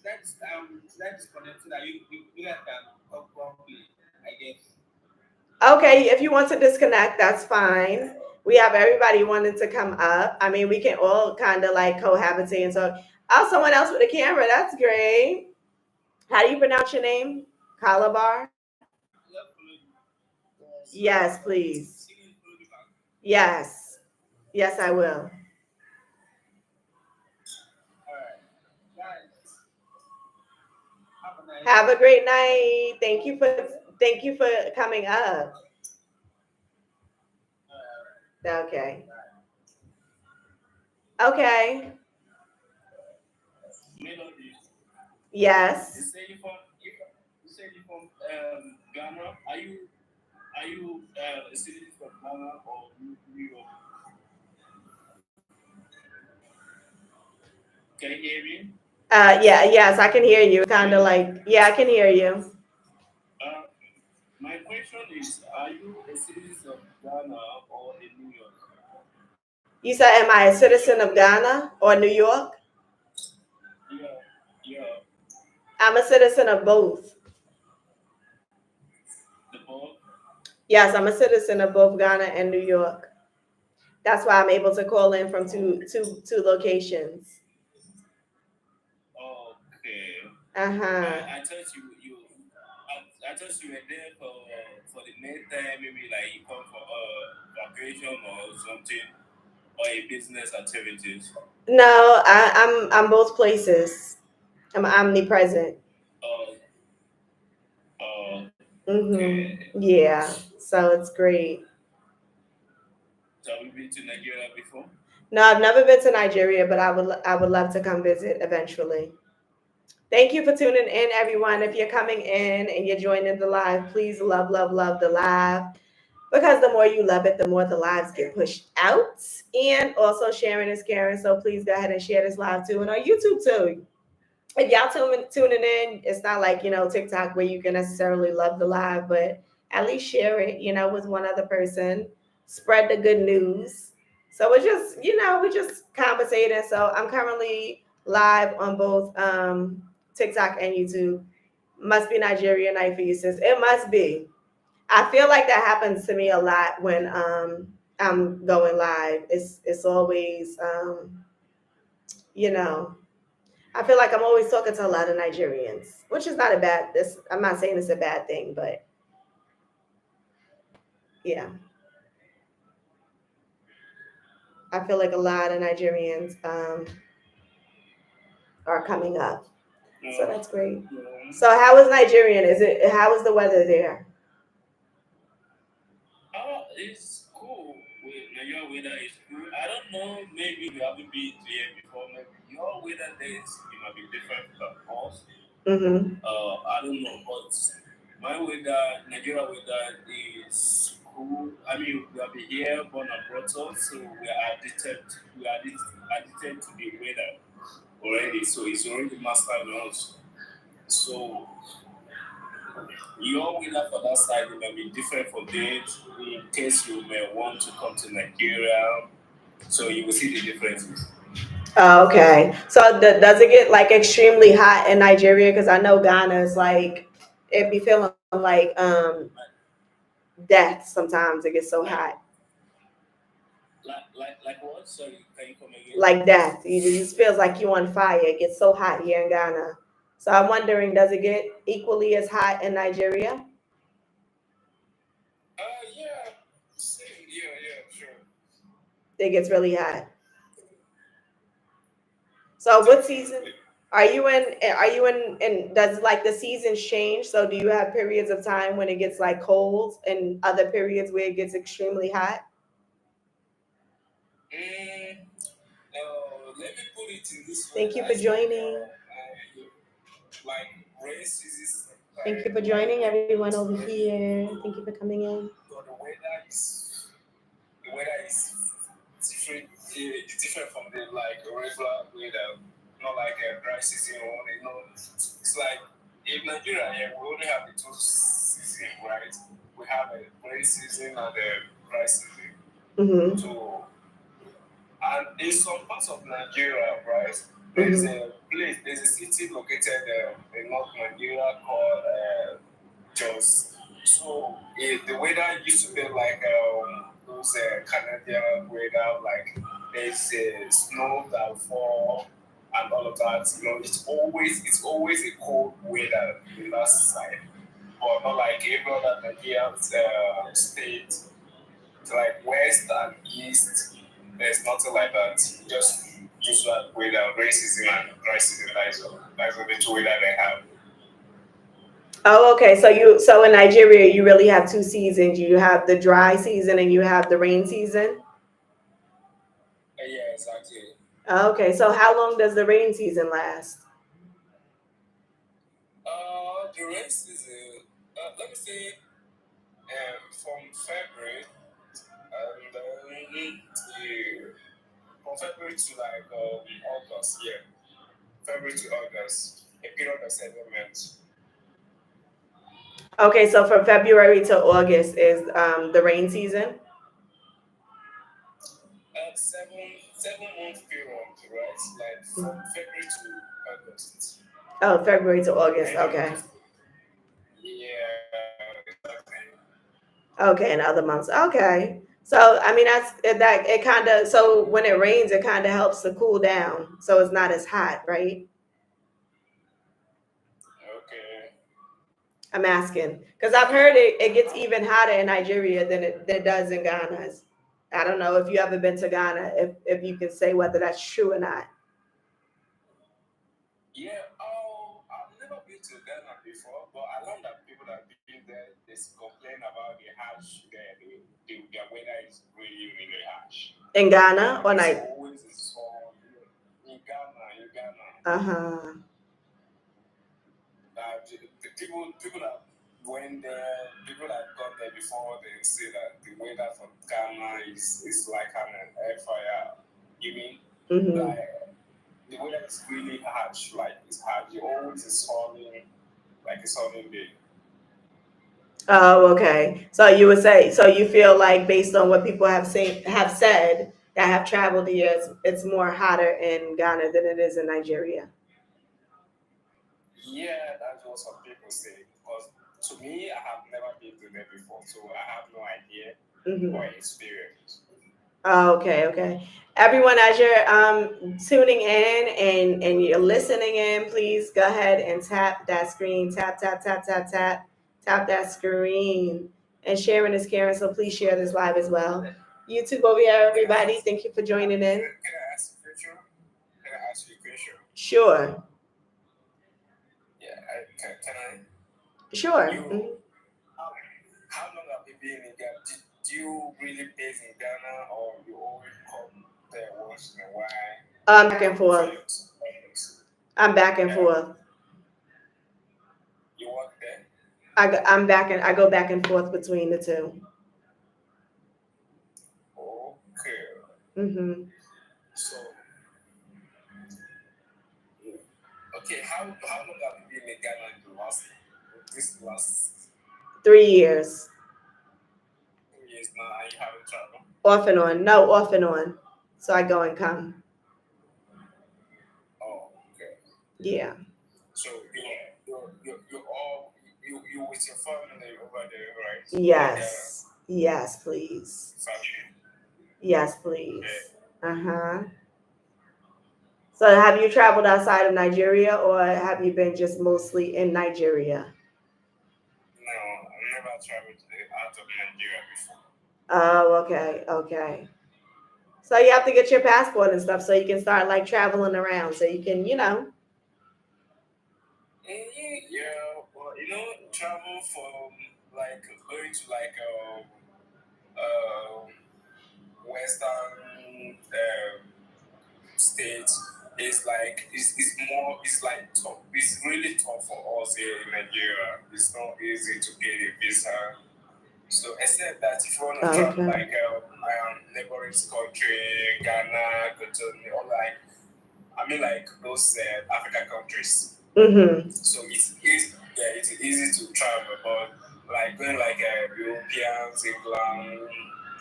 Should I disconnect so that you guys can talk properly, I guess. Okay, if you want to disconnect, that's fine. We have everybody wanting to come up. I mean, we can all kind of like cohabitate. And so, oh, someone else with a camera. That's great. How do you pronounce your name? Calabar? Yes, please. Yes. Yes, I will. Have a great night. Thank you for coming up. Okay. Okay. Yes. You say you from Ghana. Are you a citizen from Ghana or New York? Can you hear me? Yes, I can hear you. Kind of like, yeah, I can hear you. My question is, are you a citizen of Ghana or in New York? You said, am I a citizen of Ghana or New York? I'm a citizen of both. The both? Yes, I'm a citizen of both Ghana and New York. That's why I'm able to call in from two locations. Okay. Uh-huh. I thought I thought you were there for the main time, maybe like you come for vacation or something, or a business activities. No, I'm both places. I'm omnipresent. Oh, oh, okay. Yeah. So it's great. So have you been to Nigeria before? No, I've never been to Nigeria, but I would love to come visit eventually. Thank you for tuning in, everyone. If you're coming in and you're joining the live, please love, love, love the live. Because the more you love it, the more the lives get pushed out. And also sharing is caring. So please go ahead and share this live too. And on YouTube too. If y'all tuning in, it's not like, TikTok where you can necessarily love the live, but at least share it, with one other person. Spread the good news. So we're just conversating. So I'm currently live on both TikTok and YouTube. Must be Nigeria night for you, sis. It must be. I feel like that happens to me a lot when I'm going live. It's always you know I feel like I'm always talking to a lot of Nigerians, which is not a bad. This I'm not saying it's a bad thing, but yeah, I feel like a lot of Nigerians are coming up, so that's great. So how is Nigerian? How is the weather there? It's cool. Your weather is cool. I don't know. Maybe you haven't been here before. Maybe your weather days it might be different from us. I don't know, but my weather, Nigeria weather is cool. I mean, we have been here, born and brought up, so we are addicted. We are addicted to the weather already. So it's already mastered on us. So your weather for that side it might be different for this. In case you may want to come to Nigeria, so you will see the differences. Oh, okay. So does it get like extremely hot in Nigeria? Because I know Ghana is like it be feeling like death sometimes. It gets so hot. Like what? Sorry, can you come again? Like death. It just feels like you on fire. It gets so hot here in Ghana. So I'm wondering, does it get equally as hot in Nigeria? Yeah, same. Yeah, sure. It gets really hot. So what season are you in? Are you in? And does like the seasons change? So do you have periods of time when it gets like cold and other periods where it gets extremely hot? Let me put it in this way. Thank you for joining. Like rain seasons. Thank you for joining everyone over here. Thank you for coming in. So the weather is different. It's different from the like regular weather. Not like a dry season only. No, it's like in Nigeria here we only have the two seasons, right? We have a rain season and a dry season. So and in some parts of Nigeria, right, there's a city located in North Nigeria called Juss. So the weather used to be like those Canadian weather, like there's snow that fall and all of that. It's always a cold weather in that side, but not like every other Nigerian state. So like west and east, there's nothing like that. Just usual weather, racism and racism. That's the two weather they have. Oh, okay. So in Nigeria you really have two seasons. You have the dry season and you have the rain season. Yeah, exactly. Okay. So how long does the rain season last? The rain season. Let me say, from February and from February to like August. Yeah, February to August, a period of 7 months. Okay, so from February to August is the rain season. 7 month period, right? Like from February to August. Oh, February to August. Okay. Yeah, exactly. Okay, in other months. Okay. So I mean that's that it kind of so when it rains it kind of helps to cool down so it's not as hot, right? Okay. I'm asking because I've heard it gets even hotter in Nigeria than it does in Ghana. I don't know if you ever been to Ghana if you can say whether that's true or not. Yeah, I've never been to Ghana before, but I learned that people that have been there, they complain about the harsh there. Their weather is really, really harsh. In Ghana or It's like always a storm. In Ghana. uh-huh. The people that went there, people that got there before, they say that the weather from Ghana is like an air fryer. You mean? Mm-hmm. Like, the weather is really harsh. Like, it's hard. You always is sunny, like a sunny day. Oh, okay. So you would say so you feel like based on what people have said that have traveled here, it's more hotter in Ghana than it is in Nigeria. Yeah, that's what some people say. Because to me, I have never been to there before, so I have no idea or experience. Oh, okay. Everyone, as you're tuning in and you're listening in, please go ahead and tap that screen. Tap that screen. And sharing is caring, so please share this live as well. YouTube over here, everybody. Thank you for joining in. Can I ask you a question? Can I ask you a question? Sure. Yeah, can I? Sure. How long have you been in Ghana? Do you really base in Ghana or you always come there once in a while? Back and forth. I'm back and forth. You work there? I go back and forth between the two. Okay. So, okay, how long have you been in Ghana this last 3 years? 3 years now, and you haven't traveled? Off and on. No, off and on. So I go and come. Oh, okay. Yeah. So you with your family over there, right? Yes. Yes, please. Family. Yes, please. Okay. So have you traveled outside of Nigeria or have you been just mostly in Nigeria? No, I've never traveled out of Nigeria before. Oh, okay. So you have to get your passport and stuff so you can start like traveling around so you can, Yeah, well, travel from like going to like Western states is like it's like tough. It's really tough for us here in Nigeria. It's not easy to get a visa. So except that if you want to travel like neighboring country, Ghana, Cotonou, or like those African countries. So it's easy to travel, but like going like Europeans, England,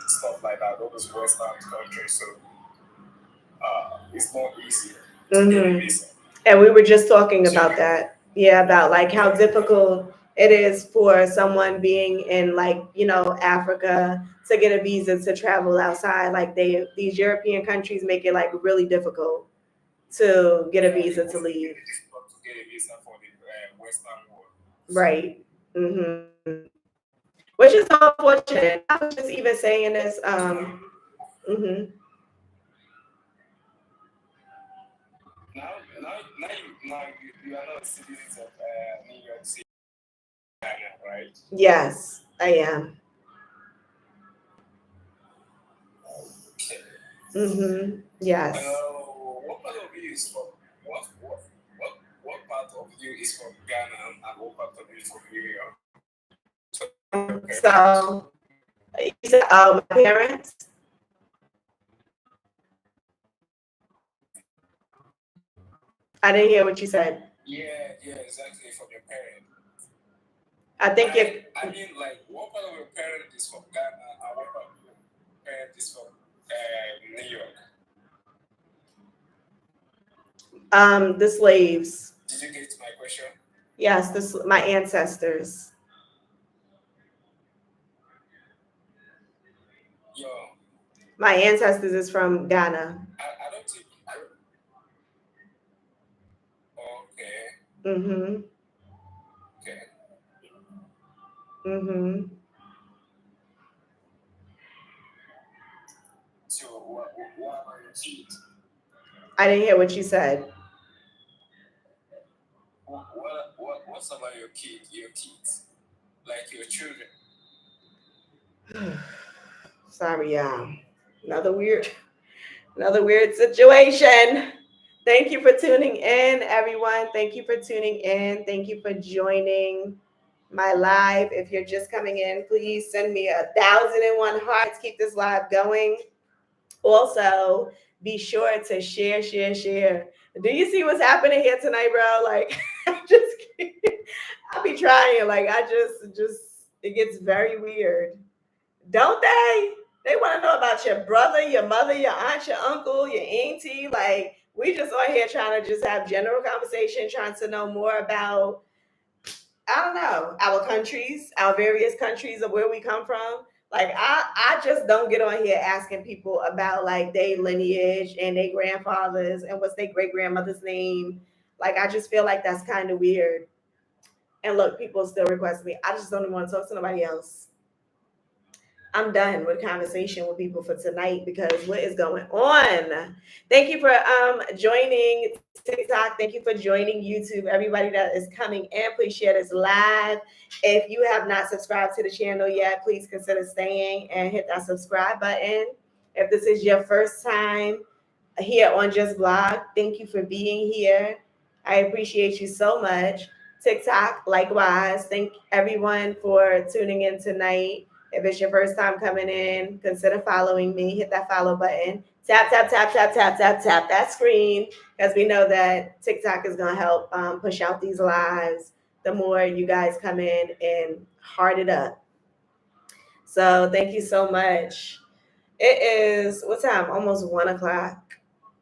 stuff like that, those Western countries. So it's not easy to get a visa. And we were just talking about that. Yeah, about like how difficult it is for someone being in like, Africa to get a visa to travel outside. Like these European countries make it like really difficult to get a visa to leave. It's difficult to get a visa for the Western world. Right. Which is unfortunate. I was just even saying this. Now you are not citizens of New York City, right? Yes, I am. Yes. What part of you is from what part of you is from Ghana and what part of you is from New York? So you said my parents. I didn't hear what you said. Yeah, exactly, from your parents. I think I mean, like, what part of your parent is from Ghana and what part of your parent is from New York? The slaves. Did you get my question? Yes, my ancestors. Yo. My ancestors is from Ghana. I don't think. Okay. Mm-hmm. Okay. Mm-hmm. So what about your kids? I didn't hear what you said. What's about your kids? Like your children? Sorry, y'all. Another weird situation. Thank you for tuning in, everyone. Thank you for tuning in. Thank you for joining my live. If you're just coming in, please send me 1,001 hearts. Keep this live going. Also, be sure to share. Do you see what's happening here tonight, bro? Like, I be trying. Like, I just, it gets very weird. Don't they? They want to know about your brother, your mother, your aunt, your uncle, your auntie. Like, we just on here trying to just have general conversation, trying to know more about, I don't know, our countries, our various countries of where we come from. Like, I just don't get on here asking people about like their lineage and their grandfathers and what's their great grandmother's name. Like, I just feel like that's kind of weird. And look, people still request me. I just don't even want to talk to nobody else. I'm done with conversation with people for tonight because what is going on? Thank you for joining TikTok. Thank you for joining YouTube. Everybody that is coming in, please share this live. If you have not subscribed to the channel yet, please consider staying and hit that subscribe button. If this is your first time here on Just Blog, thank you for being here. I appreciate you so much. TikTok, likewise. Thank everyone for tuning in tonight. If it's your first time coming in, consider following me. Hit that follow button. Tap that screen, because we know that TikTok is going to help push out these lives the more you guys come in and heart it up. So thank you so much. It is, what time? Almost 1 o'clock.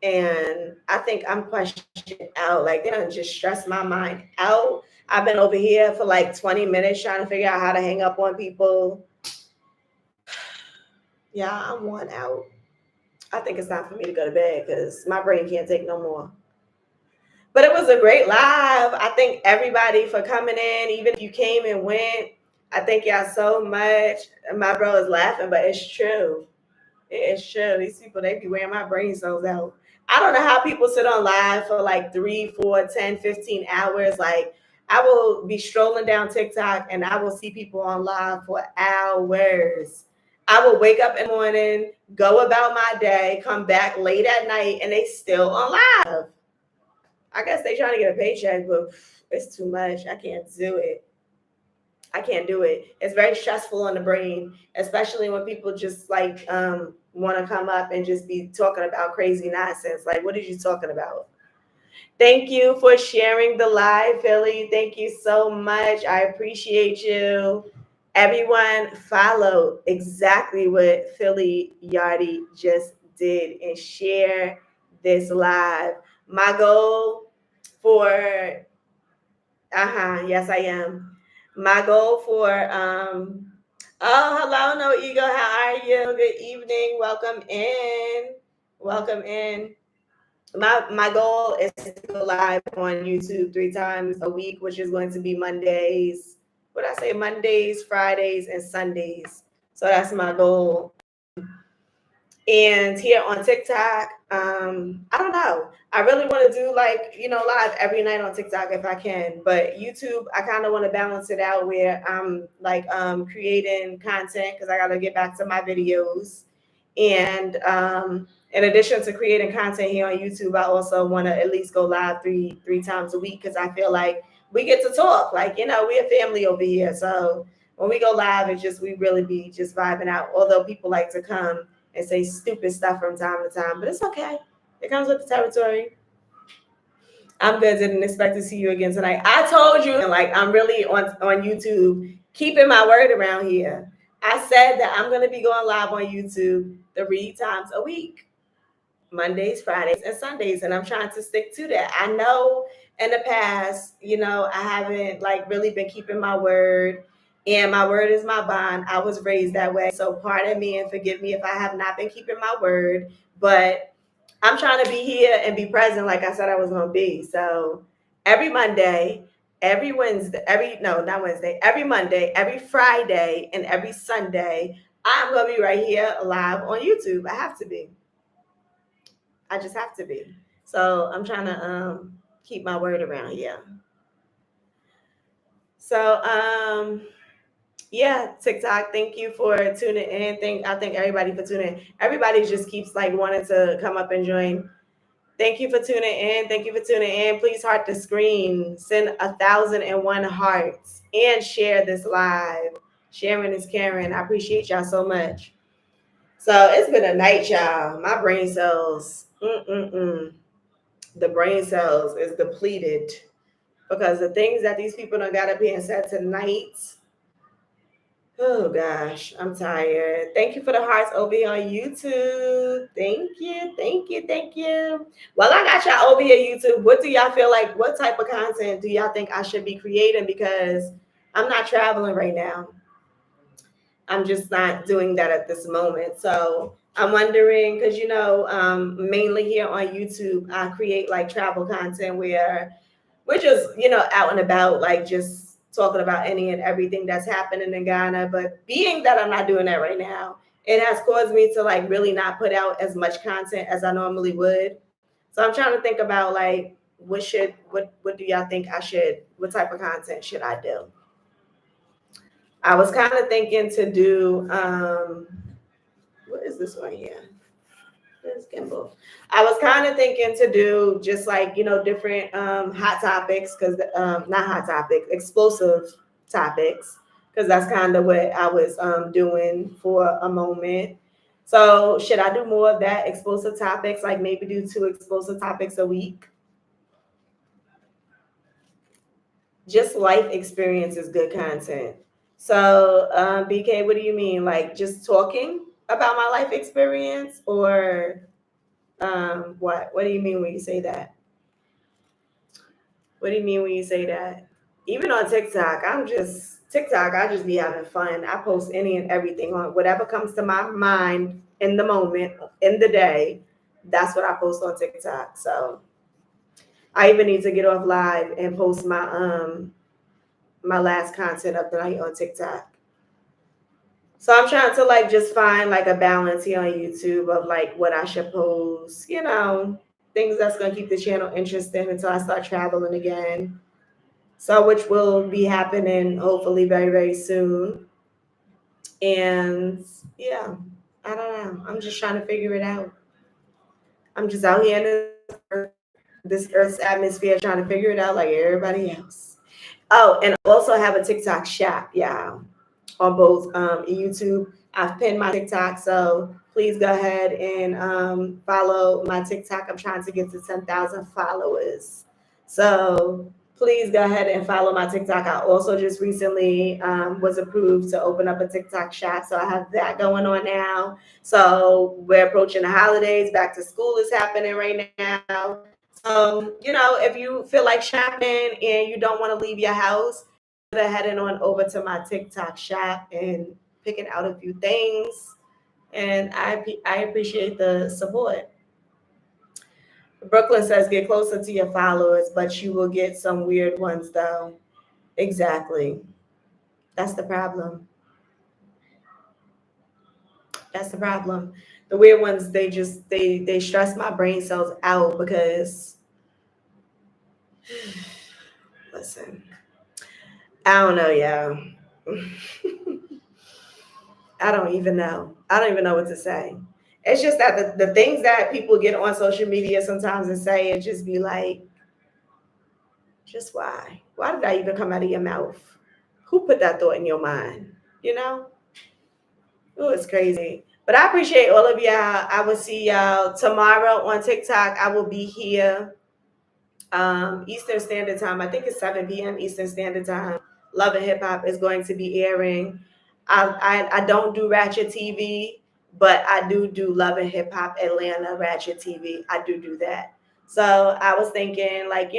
And I think I'm questioned out. Like, they done just stress my mind out. I've been over here for like 20 minutes trying to figure out how to hang up on people. Yeah, I'm worn out. I think it's time for me to go to bed because my brain can't take no more. But it was a great live. I thank everybody for coming in. Even if you came and went, I thank y'all so much. My bro is laughing, but it's true. It's true. These people, they be wearing my brain cells out. I don't know how people sit on live for like 3, 4, 10, 15 hours. Like, I will be strolling down TikTok and I will see people on live for hours. I will wake up in the morning, go about my day, come back late at night, and they still on live. I guess they trying to get a paycheck, but it's too much. I can't do it. It's very stressful on the brain, especially when people just like want to come up and just be talking about crazy nonsense. Like, what are you talking about? Thank you for sharing the live, Philly. Thank you so much. I appreciate you. Everyone follow exactly what Philly Yardy just did and share this live. My goal for, yes, I am. My goal for, hello, No Ego. How are you? Good evening. Welcome in. My goal is to go live on YouTube 3 times a week, which is going to be Mondays. What did I say? Mondays, Fridays, and Sundays. So that's my goal. And here on TikTok, I don't know. I really want to do like, live every night on TikTok if I can. But YouTube, I kind of want to balance it out where I'm like creating content because I got to get back to my videos. And in addition to creating content here on YouTube, I also want to at least go live three times a week because I feel like we get to talk. Like, we're a family over here. So when we go live, it's just we really be just vibing out. Although people like to come and say stupid stuff from time to time, but it's okay. It comes with the territory. I'm good. Didn't expect to see you again tonight. I told you, like, I'm really on YouTube, keeping my word around here. I said that I'm going to be going live on YouTube 3 times a week, Mondays, Fridays, and Sundays, and I'm trying to stick to that. I know in the past, I haven't like really been keeping my word, and my word is my bond. I was raised that way. So pardon me and forgive me if I have not been keeping my word, but I'm trying to be here and be present like I said I was going to be. So every Monday, every Wednesday, not Wednesday, every Monday, every Friday, and every Sunday, I'm going to be right here live on YouTube. I have to be. I just have to be. So I'm trying to keep my word around here. So yeah, TikTok, thank you for tuning in. I thank everybody for tuning in. Everybody just keeps like wanting to come up and join. Thank you for tuning in. Thank you for tuning in. Please heart the screen. Send 1,001 hearts and share this live. Sharing is caring. I appreciate y'all so much. So it's been a night, y'all. My brain cells, the brain cells is depleted because the things that these people done got up here and said tonight. Oh gosh, I'm tired. Thank you for the hearts over here on YouTube. Thank you, thank you, thank you. Well, I got y'all over here, YouTube. What do y'all feel like? What type of content do y'all think I should be creating? Because I'm not traveling right now. I'm just not doing that at this moment. So I'm wondering, because mainly here on YouTube, I create like travel content where we're just, out and about, like just talking about any and everything that's happening in Ghana. But being that I'm not doing that right now, it has caused me to like really not put out as much content as I normally would. So I'm trying to think about like what do y'all think what type of content should I do? I was kind of thinking to do what is this one here? This gimbal. I was kind of thinking to do just like different hot topics, because not hot topics, explosive topics, because that's kind of what I was doing for a moment. So should I do more of that, explosive topics, like maybe do 2 explosive topics a week? Just life experience is good content. So BK, what do you mean? Like just talking about my life experience, or what do you mean when you say that? What do you mean when you say that? Even on TikTok, I just be having fun. I post any and everything on whatever comes to my mind in the moment, in the day. That's what I post on TikTok. So I even need to get off live and post my last content of the night on TikTok. So I'm trying to like just find like a balance here on YouTube of like what I should post, things that's going to keep the channel interesting until I start traveling again. So which will be happening hopefully very, very soon. And yeah, I don't know. I'm just trying to figure it out. I'm just out here in this Earth's atmosphere trying to figure it out like everybody else. Oh, and I also have a TikTok shop, yeah, on both YouTube. I've pinned my TikTok, so please go ahead and follow my TikTok. I'm trying to get to 10,000 followers. So please go ahead and follow my TikTok. I also just recently was approved to open up a TikTok shop. So I have that going on now. So we're approaching the holidays. Back to school is happening right now. So, if you feel like shopping and you don't want to leave your house, go ahead and on over to my TikTok shop and picking out a few things. And I appreciate the support. Brooklyn says, get closer to your followers, but you will get some weird ones, though. Exactly. That's the problem. That's the problem. The weird ones, they stress my brain cells out because, listen, I don't know, y'all. I don't even know. I don't even know what to say. It's just that the things that people get on social media sometimes and say, it just be like, just why? Why did that even come out of your mouth? Who put that thought in your mind? Oh, it's crazy. But I appreciate all of y'all. I will see y'all tomorrow on TikTok. I will be here Eastern Standard Time. I think it's 7 p.m. Eastern Standard Time. Love and Hip Hop is going to be airing. I don't do Ratchet TV, but I do Love and Hip Hop Atlanta Ratchet TV. I do that. So I was thinking, like,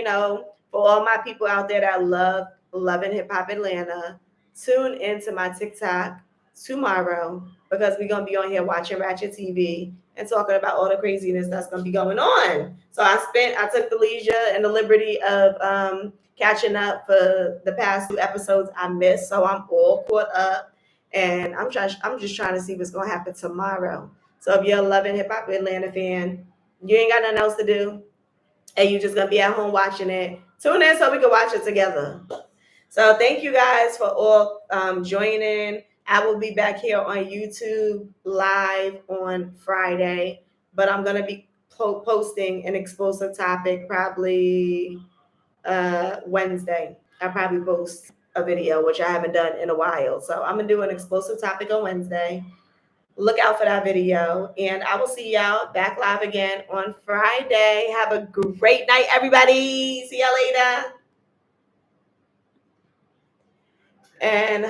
For all my people out there that loving Hip Hop Atlanta, tune into my TikTok tomorrow because we're gonna be on here watching Ratchet TV and talking about all the craziness that's gonna be going on. So I took the leisure and the liberty of catching up for the past 2 episodes I missed. So I'm all caught up, and I'm just trying to see what's gonna happen tomorrow. So if you're a loving Hip Hop Atlanta fan, you ain't got nothing else to do, and you're just gonna be at home watching it, tune in so we can watch it together. So thank you guys for all joining. I will be back here on YouTube live on Friday, but I'm gonna be posting an explosive topic probably Wednesday. I'll probably post a video, which I haven't done in a while. So I'm gonna do an explosive topic on Wednesday. Look out for that video, and I will see y'all back live again on Friday. Have a great night, everybody. See y'all later. And